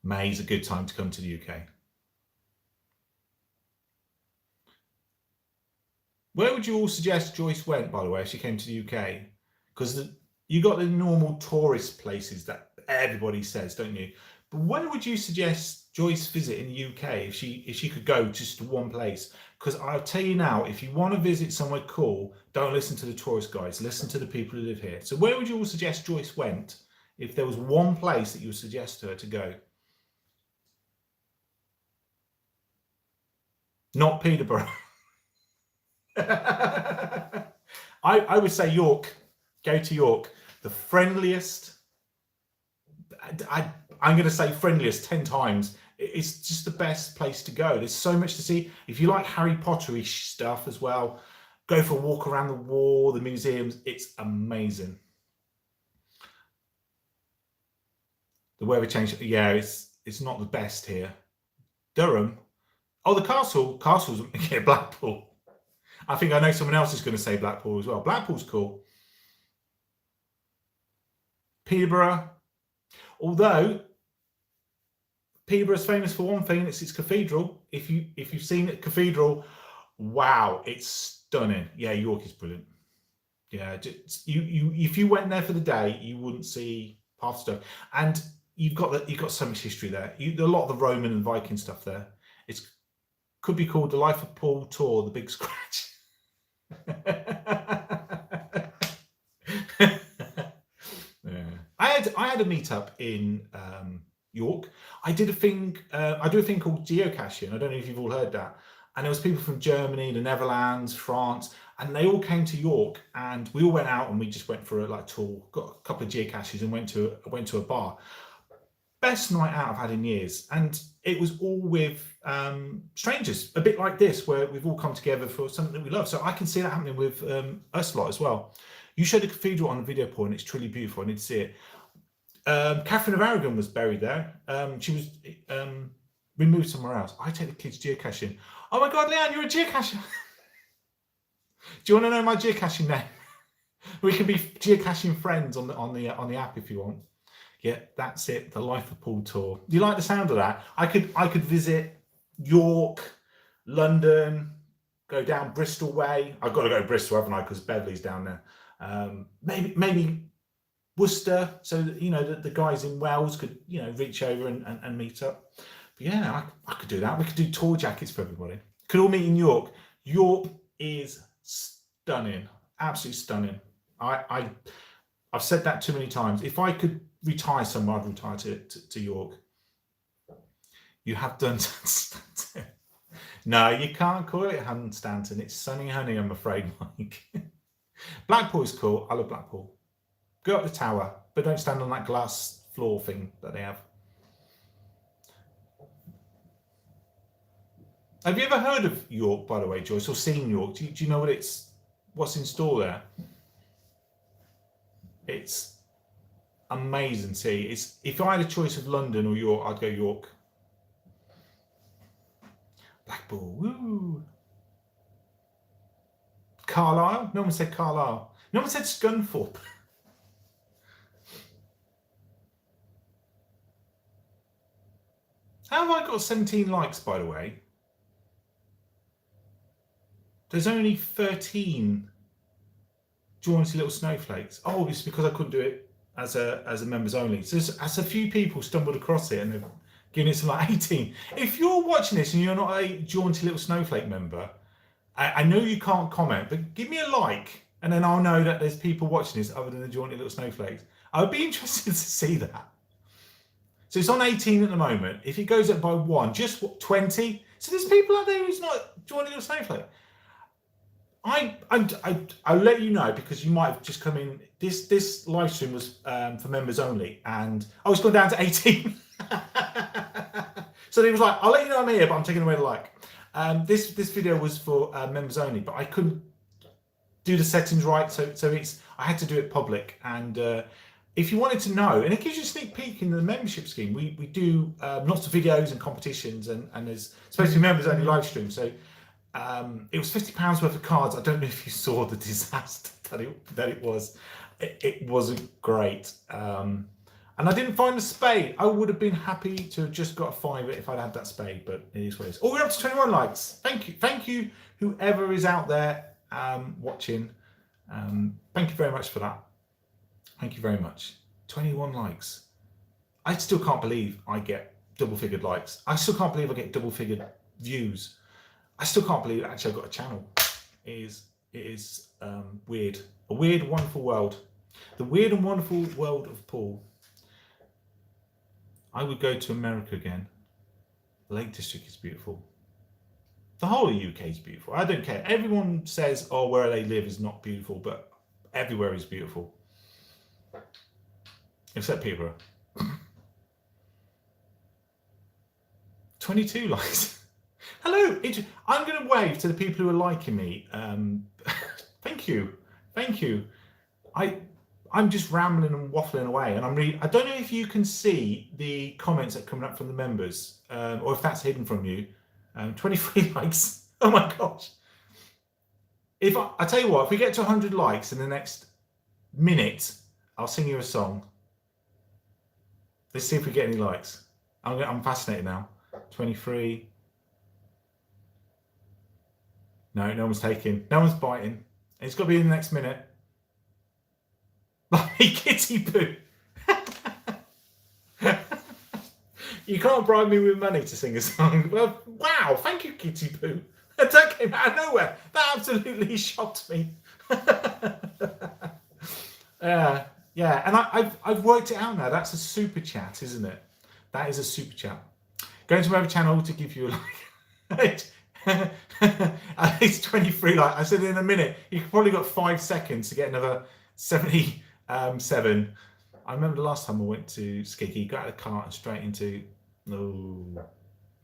May's a good time to come to the UK. Where would you all suggest Joyce went, by the way, if she came to the UK? Because you got the normal tourist places that everybody says, don't you? But where would you suggest Joyce visit in the UK if she could go just to one place? Because I'll tell you now, if you want to visit somewhere cool, don't listen to the tourist guides. Listen to the people who live here. So where would you all suggest Joyce went if there was one place that you would suggest to her to go? Not Peterborough. I would say York. Go to York. The friendliest. I'm going to say friendliest 10 times. It's just the best place to go. There's so much to see. If you like Harry Potter-ish stuff as well, go for a walk around the wall, the museums. It's amazing. The weather change. Yeah, it's not the best here. Durham. Oh, the castle. Castle's yeah, Blackpool. I think I know someone else is going to say Blackpool as well. Blackpool's cool. Peterborough. Although Peterborough's famous for one thing, it's its cathedral. If you've seen it, cathedral, wow, it's stunning. Yeah, York is brilliant. Yeah, just, if you went there for the day, you wouldn't see half the stuff. And you've got so much history there. A lot of the Roman and Viking stuff there. It could be called the Life of Paul Tour, the Big Scratch. Yeah. I had a meetup in York. I do a thing called geocaching. I don't know if you've all heard that. And there was people from Germany, the Netherlands, France, and they all came to York, and we all went out and we just went for a tour, got a couple of geocaches, and went to a bar. Best night out I've had in years, and it was all with strangers, a bit like this, where we've all come together for something that we love. So I can see that happening with us lot as well. You showed the cathedral on the video point. It's truly beautiful. I need to see it. Catherine of Aragon was buried there. She was removed somewhere else. I take the kids geocaching. Oh my God, Leanne, you're a geocacher. Do you want to know my geocaching name? We can be geocaching friends on the app if you want. Yeah, that's it. The Life of Paul Tour. Do you like the sound of that? I could visit York, London, go down Bristol way. I've got to go to Bristol, haven't I? Because Beverly's down there. Maybe Worcester, so that, the guys in Wales could reach over and meet up. But yeah, I could do that. We could do tour jackets for everybody. Could all meet in York. York is stunning, absolutely stunning. I've said that too many times. If I could retire somewhere, I'd retire to York. You have done Stanton. No, you can't call it Hunstanton. It's Sunny Honey, I'm afraid, Mike. Blackpool is cool. I love Blackpool. Go up the tower, but don't stand on that glass floor thing that they have. Have you ever heard of York, by the way, Joyce, or seen York? Do you know what's in store there? It's amazing. See, if I had a choice of London or York, I'd go York. Blackpool, woo. Carlisle? No one said Carlisle. No one said Scunthorpe. How have I got 17 likes, by the way? There's only 13 jaunty little snowflakes. Oh, it's because I couldn't do it as a members only. So as a few people stumbled across it and they've given it to like 18. If you're watching this and you're not a jaunty little snowflake member, I know you can't comment, but give me a like, and then I'll know that there's people watching this other than the jaunty little snowflakes. I would be interested to see that. So it's on 18 at the moment. If it goes up by 1, just 20. So there's people out there who's not jaunty little snowflake. I'll let you know, because you might have just come in. This live stream was for members only, and I was gone down to 18. So he was like, I'll let you know I'm here, but I'm taking away the like. This video was for members only, but I couldn't do the settings right, so I had to do it public. And if you wanted to know, and it gives you a sneak peek in the membership scheme, we do lots of videos and competitions, and there's supposed to be members only live stream. So it was £50 worth of cards. I don't know if you saw the disaster that it was. It wasn't great. And I didn't find a spade. I would have been happy to have just got a fiver if I'd had that spade, but it is what it is. Oh, we're up to 21 likes. Thank you, whoever is out there watching. Thank you very much for that. Thank you very much. 21 likes. I still can't believe I get double-figured likes. I still can't believe I get double-figured views. I still can't believe actually I've got a channel. It is weird. A weird, wonderful world. The weird and wonderful world of Paul. I would go to America again. The Lake District is beautiful. The whole of the UK is beautiful. I don't care. Everyone says, oh, where they live is not beautiful, but everywhere is beautiful. Except Peterborough. 22 likes. Hello. I'm going to wave to the people who are liking me. Thank you. Thank you. I'm just rambling and waffling away, and I don't know if you can see the comments that are coming up from the members, or if that's hidden from you. 23 likes. Oh my gosh. I tell you what, if we get to 100 likes in the next minute, I'll sing you a song. Let's see if we get any likes. I'm fascinated now. 23. No one's taking. No one's biting. It's got to be in the next minute. Hey, Kitty Poo. You can't bribe me with money to sing a song. Well, wow, thank you, Kitty Poo. That came out of nowhere. That absolutely shocked me. Yeah, and I've worked it out now. That's a super chat, isn't it? That is a super chat. Going to my channel to give you a like. It's 23 like I said in a minute. You've probably got 5 seconds to get another 77. I remember the last time I went to Skiggy, got out of the car and straight into. Oh,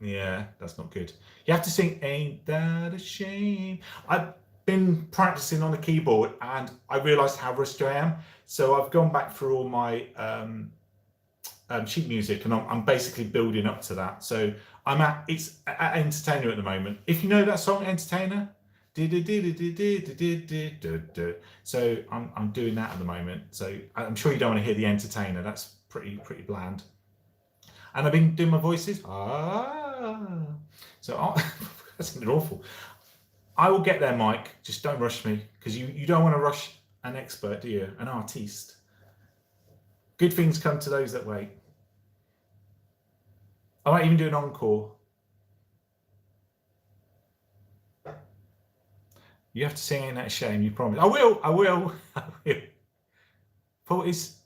yeah, that's not good. You have to sing "Ain't That a Shame." I've been practicing on the keyboard and I realised how rusty I am. So I've gone back through all my sheet music and I'm basically building up to that. So it's at Entertainer at the moment. If you know that song, Entertainer. So I'm doing that at the moment. So I'm sure you don't want to hear the Entertainer. That's pretty bland. And I've been doing my voices. So that's awful. I will get there, Mike. Just don't rush me, because you don't want to rush an expert, do you? An artiste. Good things come to those that wait. I might even do an encore. You have to sing Ain't That a Shame, you promise. I will. Paul, it's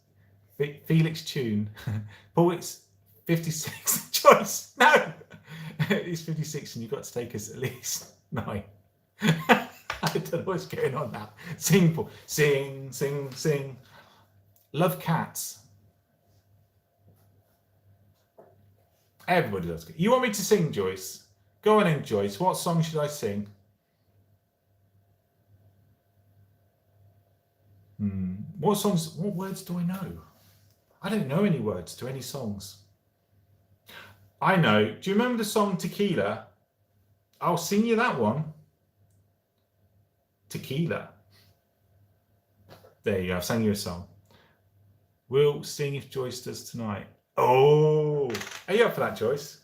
Felix Tune. Paul, it's 56. Choice. No. It's 56 and you've got to take us at least 9. I don't know what's going on now. Sing, Paul. Sing. Love cats. Everybody loves cats. You want me to sing, Joyce? Go on in, Joyce. What song should I sing? What words do I know? I don't know any words to any songs. I know. Do you remember the song Tequila? I'll sing you that one. Tequila. There you go. I've sang you a song. We'll sing if Joyce does tonight. Oh, are you up for that, Joyce?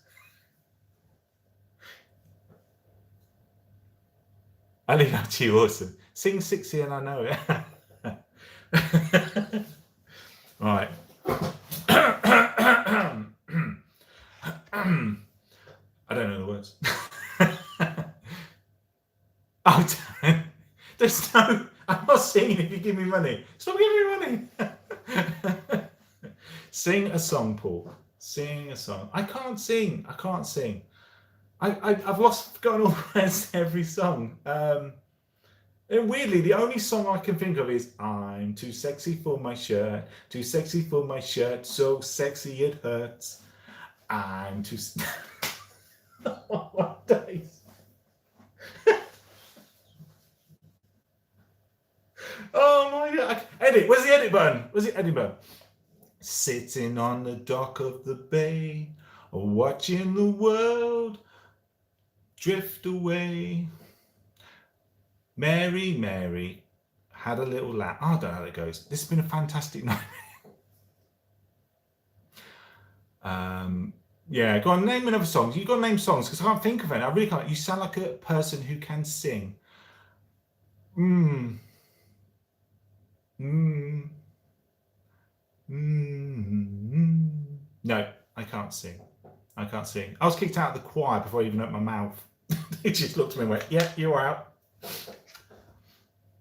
I leave that to you. Awesome. Sing 60 and I know it. Right. I don't know the words. Oh, there's no. I'm not singing if you give me money. Stop giving me money. Sing a song, Paul. Sing a song. I can't sing. I've forgotten all the words to every song. And weirdly, the only song I can think of is "I'm too sexy for my shirt, too sexy for my shirt, so sexy it hurts. I'm too." What days? Oh my God! Edit. Where's the edit button? Where's the edit button? Sitting on the dock of the bay, watching the world drift away. Mary had a little lamb. I don't know how that goes. This has been a fantastic night. Yeah, go on, name another song. You've got to name songs because I can't think of any. I really can't. You sound like a person who can sing. No, I can't sing. I can't sing. I was kicked out of the choir before I even opened my mouth. They just looked at me and went, yeah, you're out.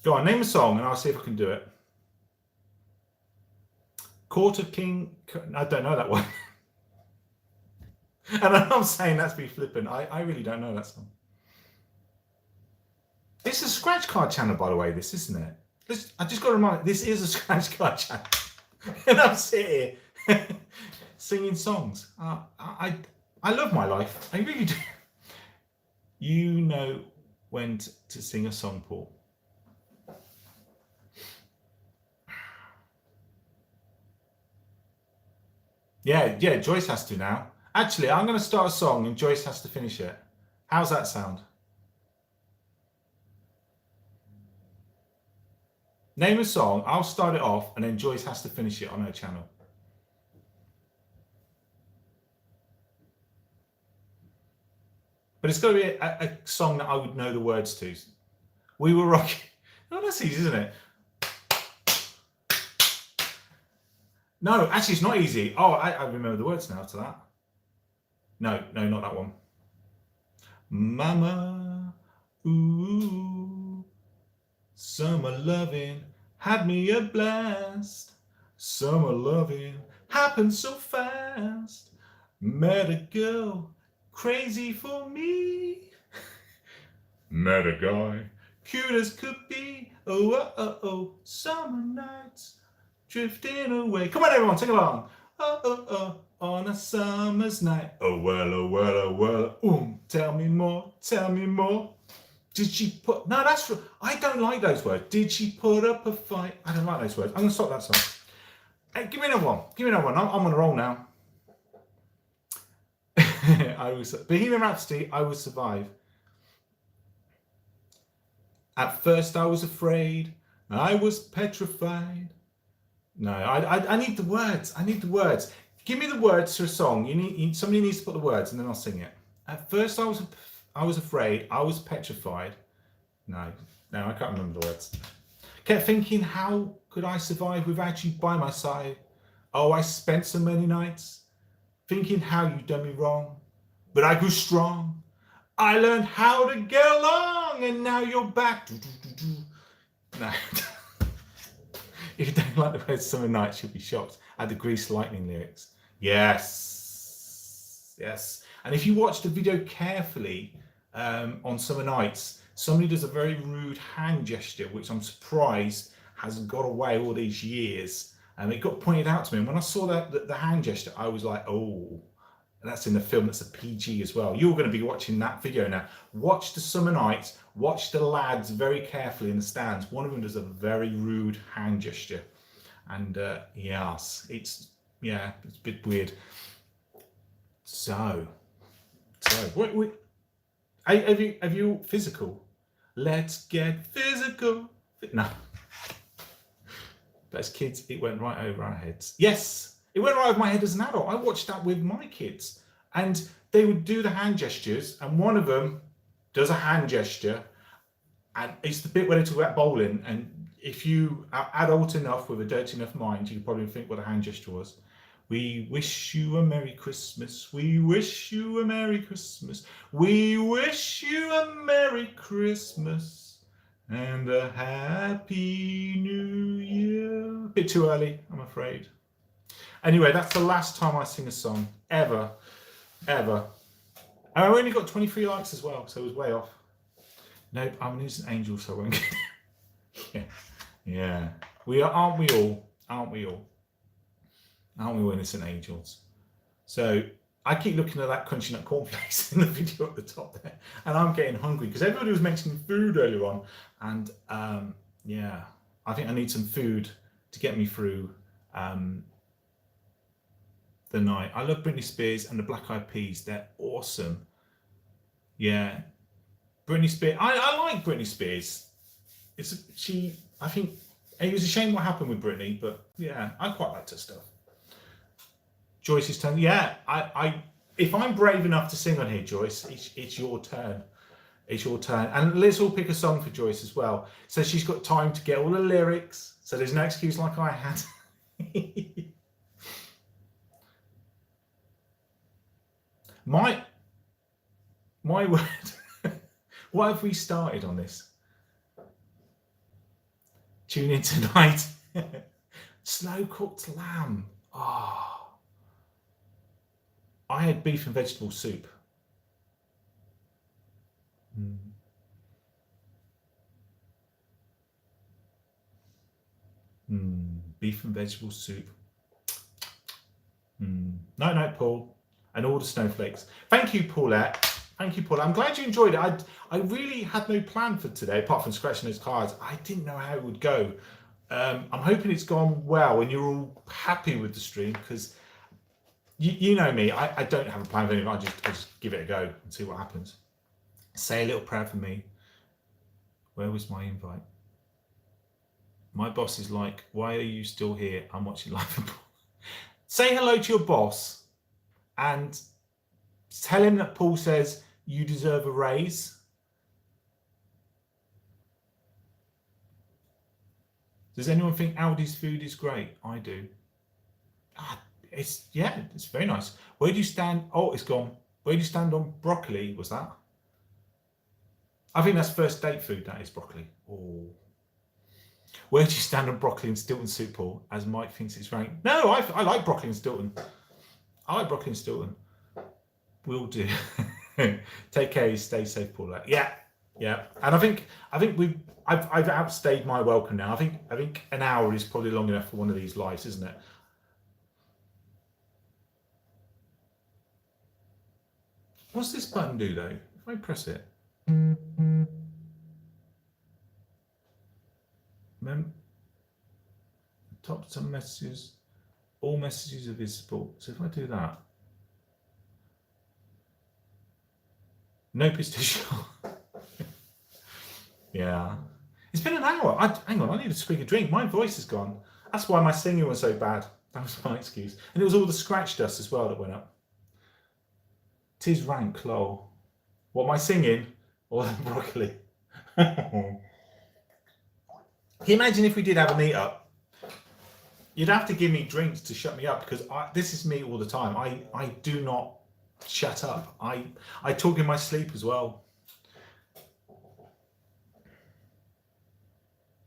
Go on, name a song and I'll see if I can do it. Court of King... I don't know that one. And I'm saying that's be flippant. I really don't know that song. It's a scratch card channel, by the way, this, isn't it? I just got to remind you, this is a scratch card channel. And I'm sitting here singing songs. I love my life. I really do. You know when to sing a song, Paul. Yeah, Joyce has to now. Actually, I'm going to start a song and Joyce has to finish it. How's that sound? Name a song, I'll start it off, and then Joyce has to finish it on her channel. But it's got to be a song that I would know the words to. We Were Rocking. Oh, that's easy, isn't it? No, actually, it's not easy. Oh, I remember the words now to that. No, not that one. Mama, ooh, summer loving had me a blast. Summer loving happened so fast. Met a girl crazy for me. Met a guy cute as could be. Oh, summer nights drifting away. Come on, everyone, sing along. Oh, on a summer's night. Oh, well. Tell me more. Did she put... No, that's... I don't like those words. Did she put up a fight? I don't like those words. I'm going to stop that song. Hey, give me another one. I'm on a roll now. Bohemian Rhapsody, I Will Survive. At first I was afraid. I was petrified. No, I need the words. Give me the words to a song. Somebody needs to put the words and then I'll sing it. At first I was afraid. I was petrified. No, I can't remember the words. Kept thinking, how could I survive without you by my side? Oh, I spent so many nights thinking how you done me wrong. But I grew strong. I learned how to get along and now you're back. No. If you don't like the words Summer Nights, you'll be shocked at the Grease Lightning lyrics. Yes. And if you watch the video carefully on Summer Nights, somebody does a very rude hand gesture, which I'm surprised hasn't got away all these years. And it got pointed out to me. And when I saw the hand gesture, I was like, oh, that's in the film. That's a PG as well. You're going to be watching that video now. Watch the Summer Nights. Watch the lads very carefully in the stands. One of them does a very rude hand gesture. And yes, it's a bit weird. So have you physical? Let's get physical. No. But as kids, it went right over our heads. Yes, it went right over my head as an adult. I watched that with my kids. And they would do the hand gestures. And one of them does a hand gesture. And it's the bit where they talk about bowling. And if you are adult enough with a dirty enough mind, you probably think what a hand gesture was. We wish you a Merry Christmas. We wish you a Merry Christmas. We wish you a Merry Christmas. And a Happy New Year. A bit too early, I'm afraid. Anyway, that's the last time I sing a song. Ever. And I only got 23 likes as well, so it was way off. Nope, I'm an innocent angel, so I won't get... Yeah. We are, aren't we all? Aren't we all innocent angels? So I keep looking at that crunchy nut cornflakes in the video at the top there, and I'm getting hungry because everybody was mentioning food earlier on, and I think I need some food to get me through the night. I love Britney Spears and the Black Eyed Peas. They're awesome. Yeah, Britney Spears. I like Britney Spears. I think it was a shame what happened with Britney, but yeah, I quite liked her stuff. Joyce's turn. Yeah, if I'm brave enough to sing on here, Joyce, it's your turn. It's your turn. And let's all pick a song for Joyce as well. So she's got time to get all the lyrics. So there's no excuse like I had. My word. What have we started on this? Tune in tonight. Slow cooked lamb. Oh. I had beef and vegetable soup. Beef and vegetable soup. No, Paul. And all the snowflakes. Thank you, Paulette. Thank you, Paul. I'm glad you enjoyed it. I really had no plan for today, apart from scratching those cards. I didn't know how it would go. I'm hoping it's gone well and you're all happy with the stream, because you know me. I don't have a plan for anything. I just give it a go and see what happens. Say a little prayer for me. Where was my invite? My boss is like, why are you still here? I'm watching live football. Say hello to your boss and tell him that Paul says you deserve a raise. Does anyone think Aldi's food is great? I do. It's very nice. Where do you stand? Oh, it's gone. Where do you stand on broccoli? Was that? I think that's first date food. That is broccoli. Oh. Where do you stand on broccoli and Stilton soup, Paul? As Mike thinks it's rank. No, I like broccoli and Stilton. I like broccoli and Stilton. Will do. Take care. Stay safe, Paul. Yeah. And I think I've outstayed my welcome now. I think an hour is probably long enough for one of these lives, isn't it? What's this button do though? If I press it. Top some messages. All messages are visible. So if I do that. No pistachio. Yeah. It's been an hour. Hang on, I need to swig a drink. My voice is gone. That's why my singing was so bad. That was my excuse. And it was all the scratch dust as well that went up. Tis rank, lol. What, my singing? Or the broccoli? Can you imagine if we did have a meet-up? You'd have to give me drinks to shut me up, because this is me all the time. I do not shut up. I talk in my sleep as well.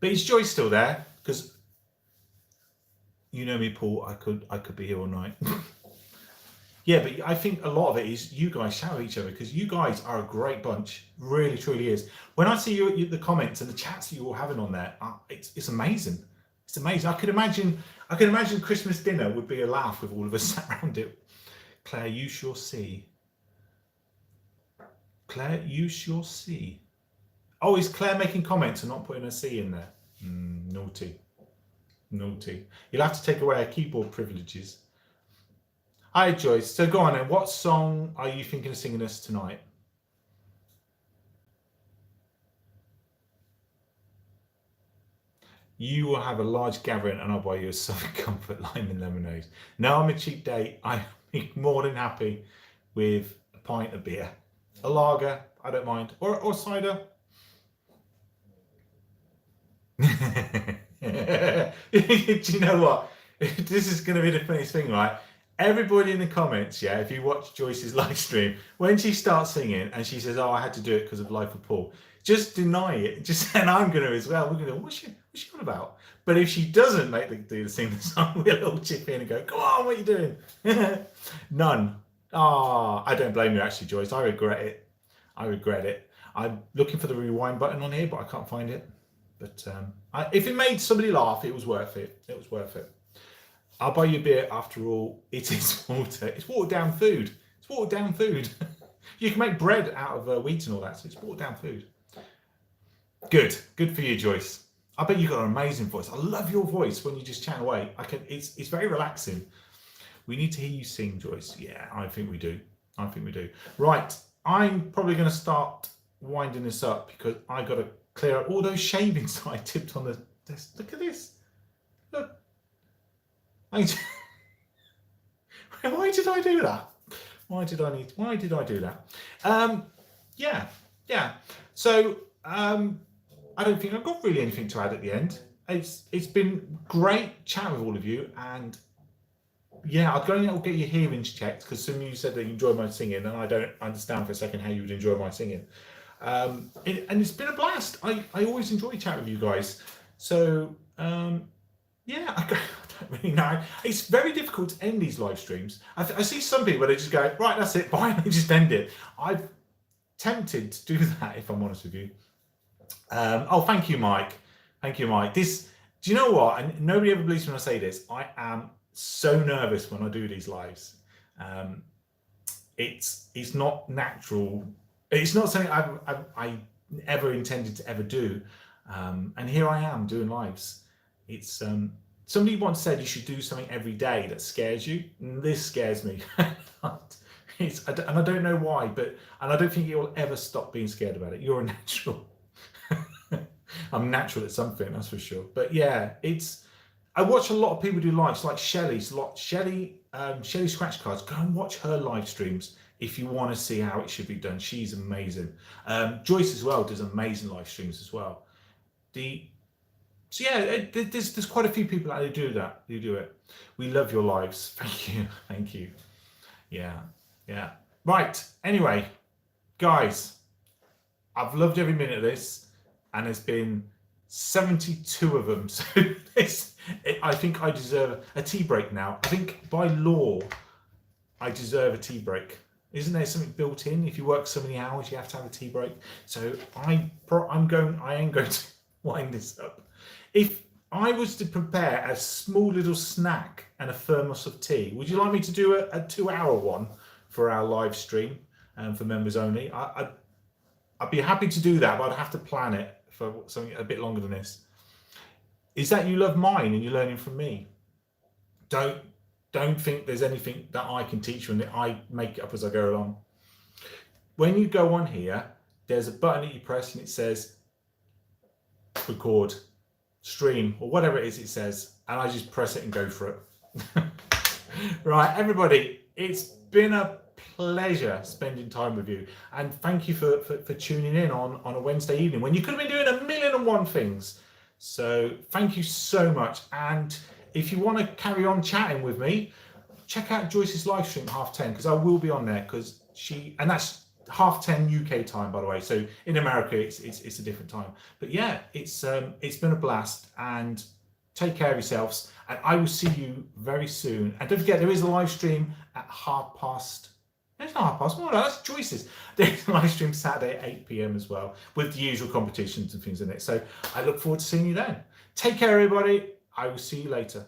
But is Joyce still there? Because you know me, Paul. I could be here all night. Yeah, but I think a lot of it is you guys shout at each other, because you guys are a great bunch. Really, truly is. When I see the comments and the chats that you're all having on there, it's amazing. It's amazing. I could imagine Christmas dinner would be a laugh with all of us sat around it. Claire, you shall see. Claire, you shall see. Oh, is Claire making comments and not putting a C in there? Naughty. You'll have to take away our keyboard privileges. Hi, Joyce. So go on then. What song are you thinking of singing us tonight? You will have a large gathering and I'll buy you a Southern Comfort lime and lemonade. Now I'm a cheap date. I'd be more than happy with a pint of beer. A lager, I don't mind. Or cider. Do you know what? This is going to be the funniest thing, right? Everybody in the comments, yeah, if you watch Joyce's live stream, when she starts singing and she says, oh, I had to do it because of Life of Paul, just deny it. Just and I'm going to as well. We're going to go, what's she on about? But if she doesn't sing the song, we'll all chip in and go, come on, what are you doing? None. I don't blame you actually, Joyce. I regret it. I'm looking for the rewind button on here, but I can't find it. But if it made somebody laugh, it was worth it. I'll buy you a beer after all. It is water. It's watered down food. You can make bread out of wheat and all that, so it's watered down food. Good for you, Joyce. I bet you've got an amazing voice. I love your voice when you just chat away. It's very relaxing. We need to hear you sing, Joyce. Yeah, I think we do. Right, I'm probably going to start winding this up because I got to clear out all those shavings that I tipped on the desk. Look at this. Look. Why did I do that? Why did I do that? Yeah. So I don't think I've got really anything to add at the end. It's been great chatting with all of you, and yeah, I'll go and get your hearings checked, because some of you said that you enjoy my singing, and I don't understand for a second how you would enjoy my singing. And it's been a blast. I always enjoy chatting with you guys. So yeah, I don't really know. It's very difficult to end these live streams. I see some people where they just go, right, that's it, bye, and they just end it. I've tempted to do that, if I'm honest with you. Oh, thank you, Mike. Thank you, Mike. This, do you know what? And nobody ever believes when I say this. I am so nervous when I do these lives. It's not natural. It's not something I ever intended to ever do. And here I am doing lives. It's somebody once said you should do something every day that scares you. And this scares me. And I don't know why, and I don't think you'll ever stop being scared about it. You're a natural. I'm natural at something, that's for sure. But yeah, I watch a lot of people do lives, like Shelley's Shelley Scratch Cards. Go and watch her live streams if you want to see how it should be done. She's amazing. Joyce as well does amazing live streams as well. So yeah, there's quite a few people out there who do that. Who do it. We love your lives. Thank you. Yeah. Right. Anyway, guys, I've loved every minute of this, and there's been 72 of them. So I think I deserve a tea break now. I think by law, I deserve a tea break. Isn't there something built in? If you work so many hours, you have to have a tea break. So I am going to wind this up. If I was to prepare a small little snack and a thermos of tea, would you like me to do a 2-hour one for our live stream for members only? I'd be happy to do that, but I'd have to plan it for something a bit longer than this. Is that you love mine and you're learning from me? Don't think there's anything that I can teach you and that I make it up as I go along. When you go on here, there's a button that you press and it says record, stream, or whatever it is it says, and I just press it and go for it. Right, everybody, it's been a pleasure spending time with you, and thank you for tuning in on a Wednesday evening when you could have been doing 1,000,001 things. So thank you so much, and if you want to carry on chatting with me, check out Joyce's live stream at 10:30, because I will be on there, because and that's 10:30 UK time, by the way. So in America it's a different time. But yeah, it's been a blast, and take care of yourselves, and I will see you very soon. And don't forget, there is a live stream at 30:30. It's not 30:30. No, that's Joyce's. There's a live stream Saturday at 8 p.m. as well, with the usual competitions and things in it. So I look forward to seeing you then. Take care, everybody. I will see you later.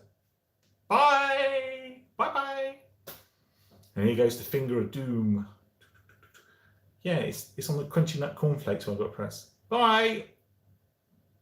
Bye. Bye. And here goes the finger of doom. Yeah, it's on the crunchy nut cornflakes I've got to press. Bye.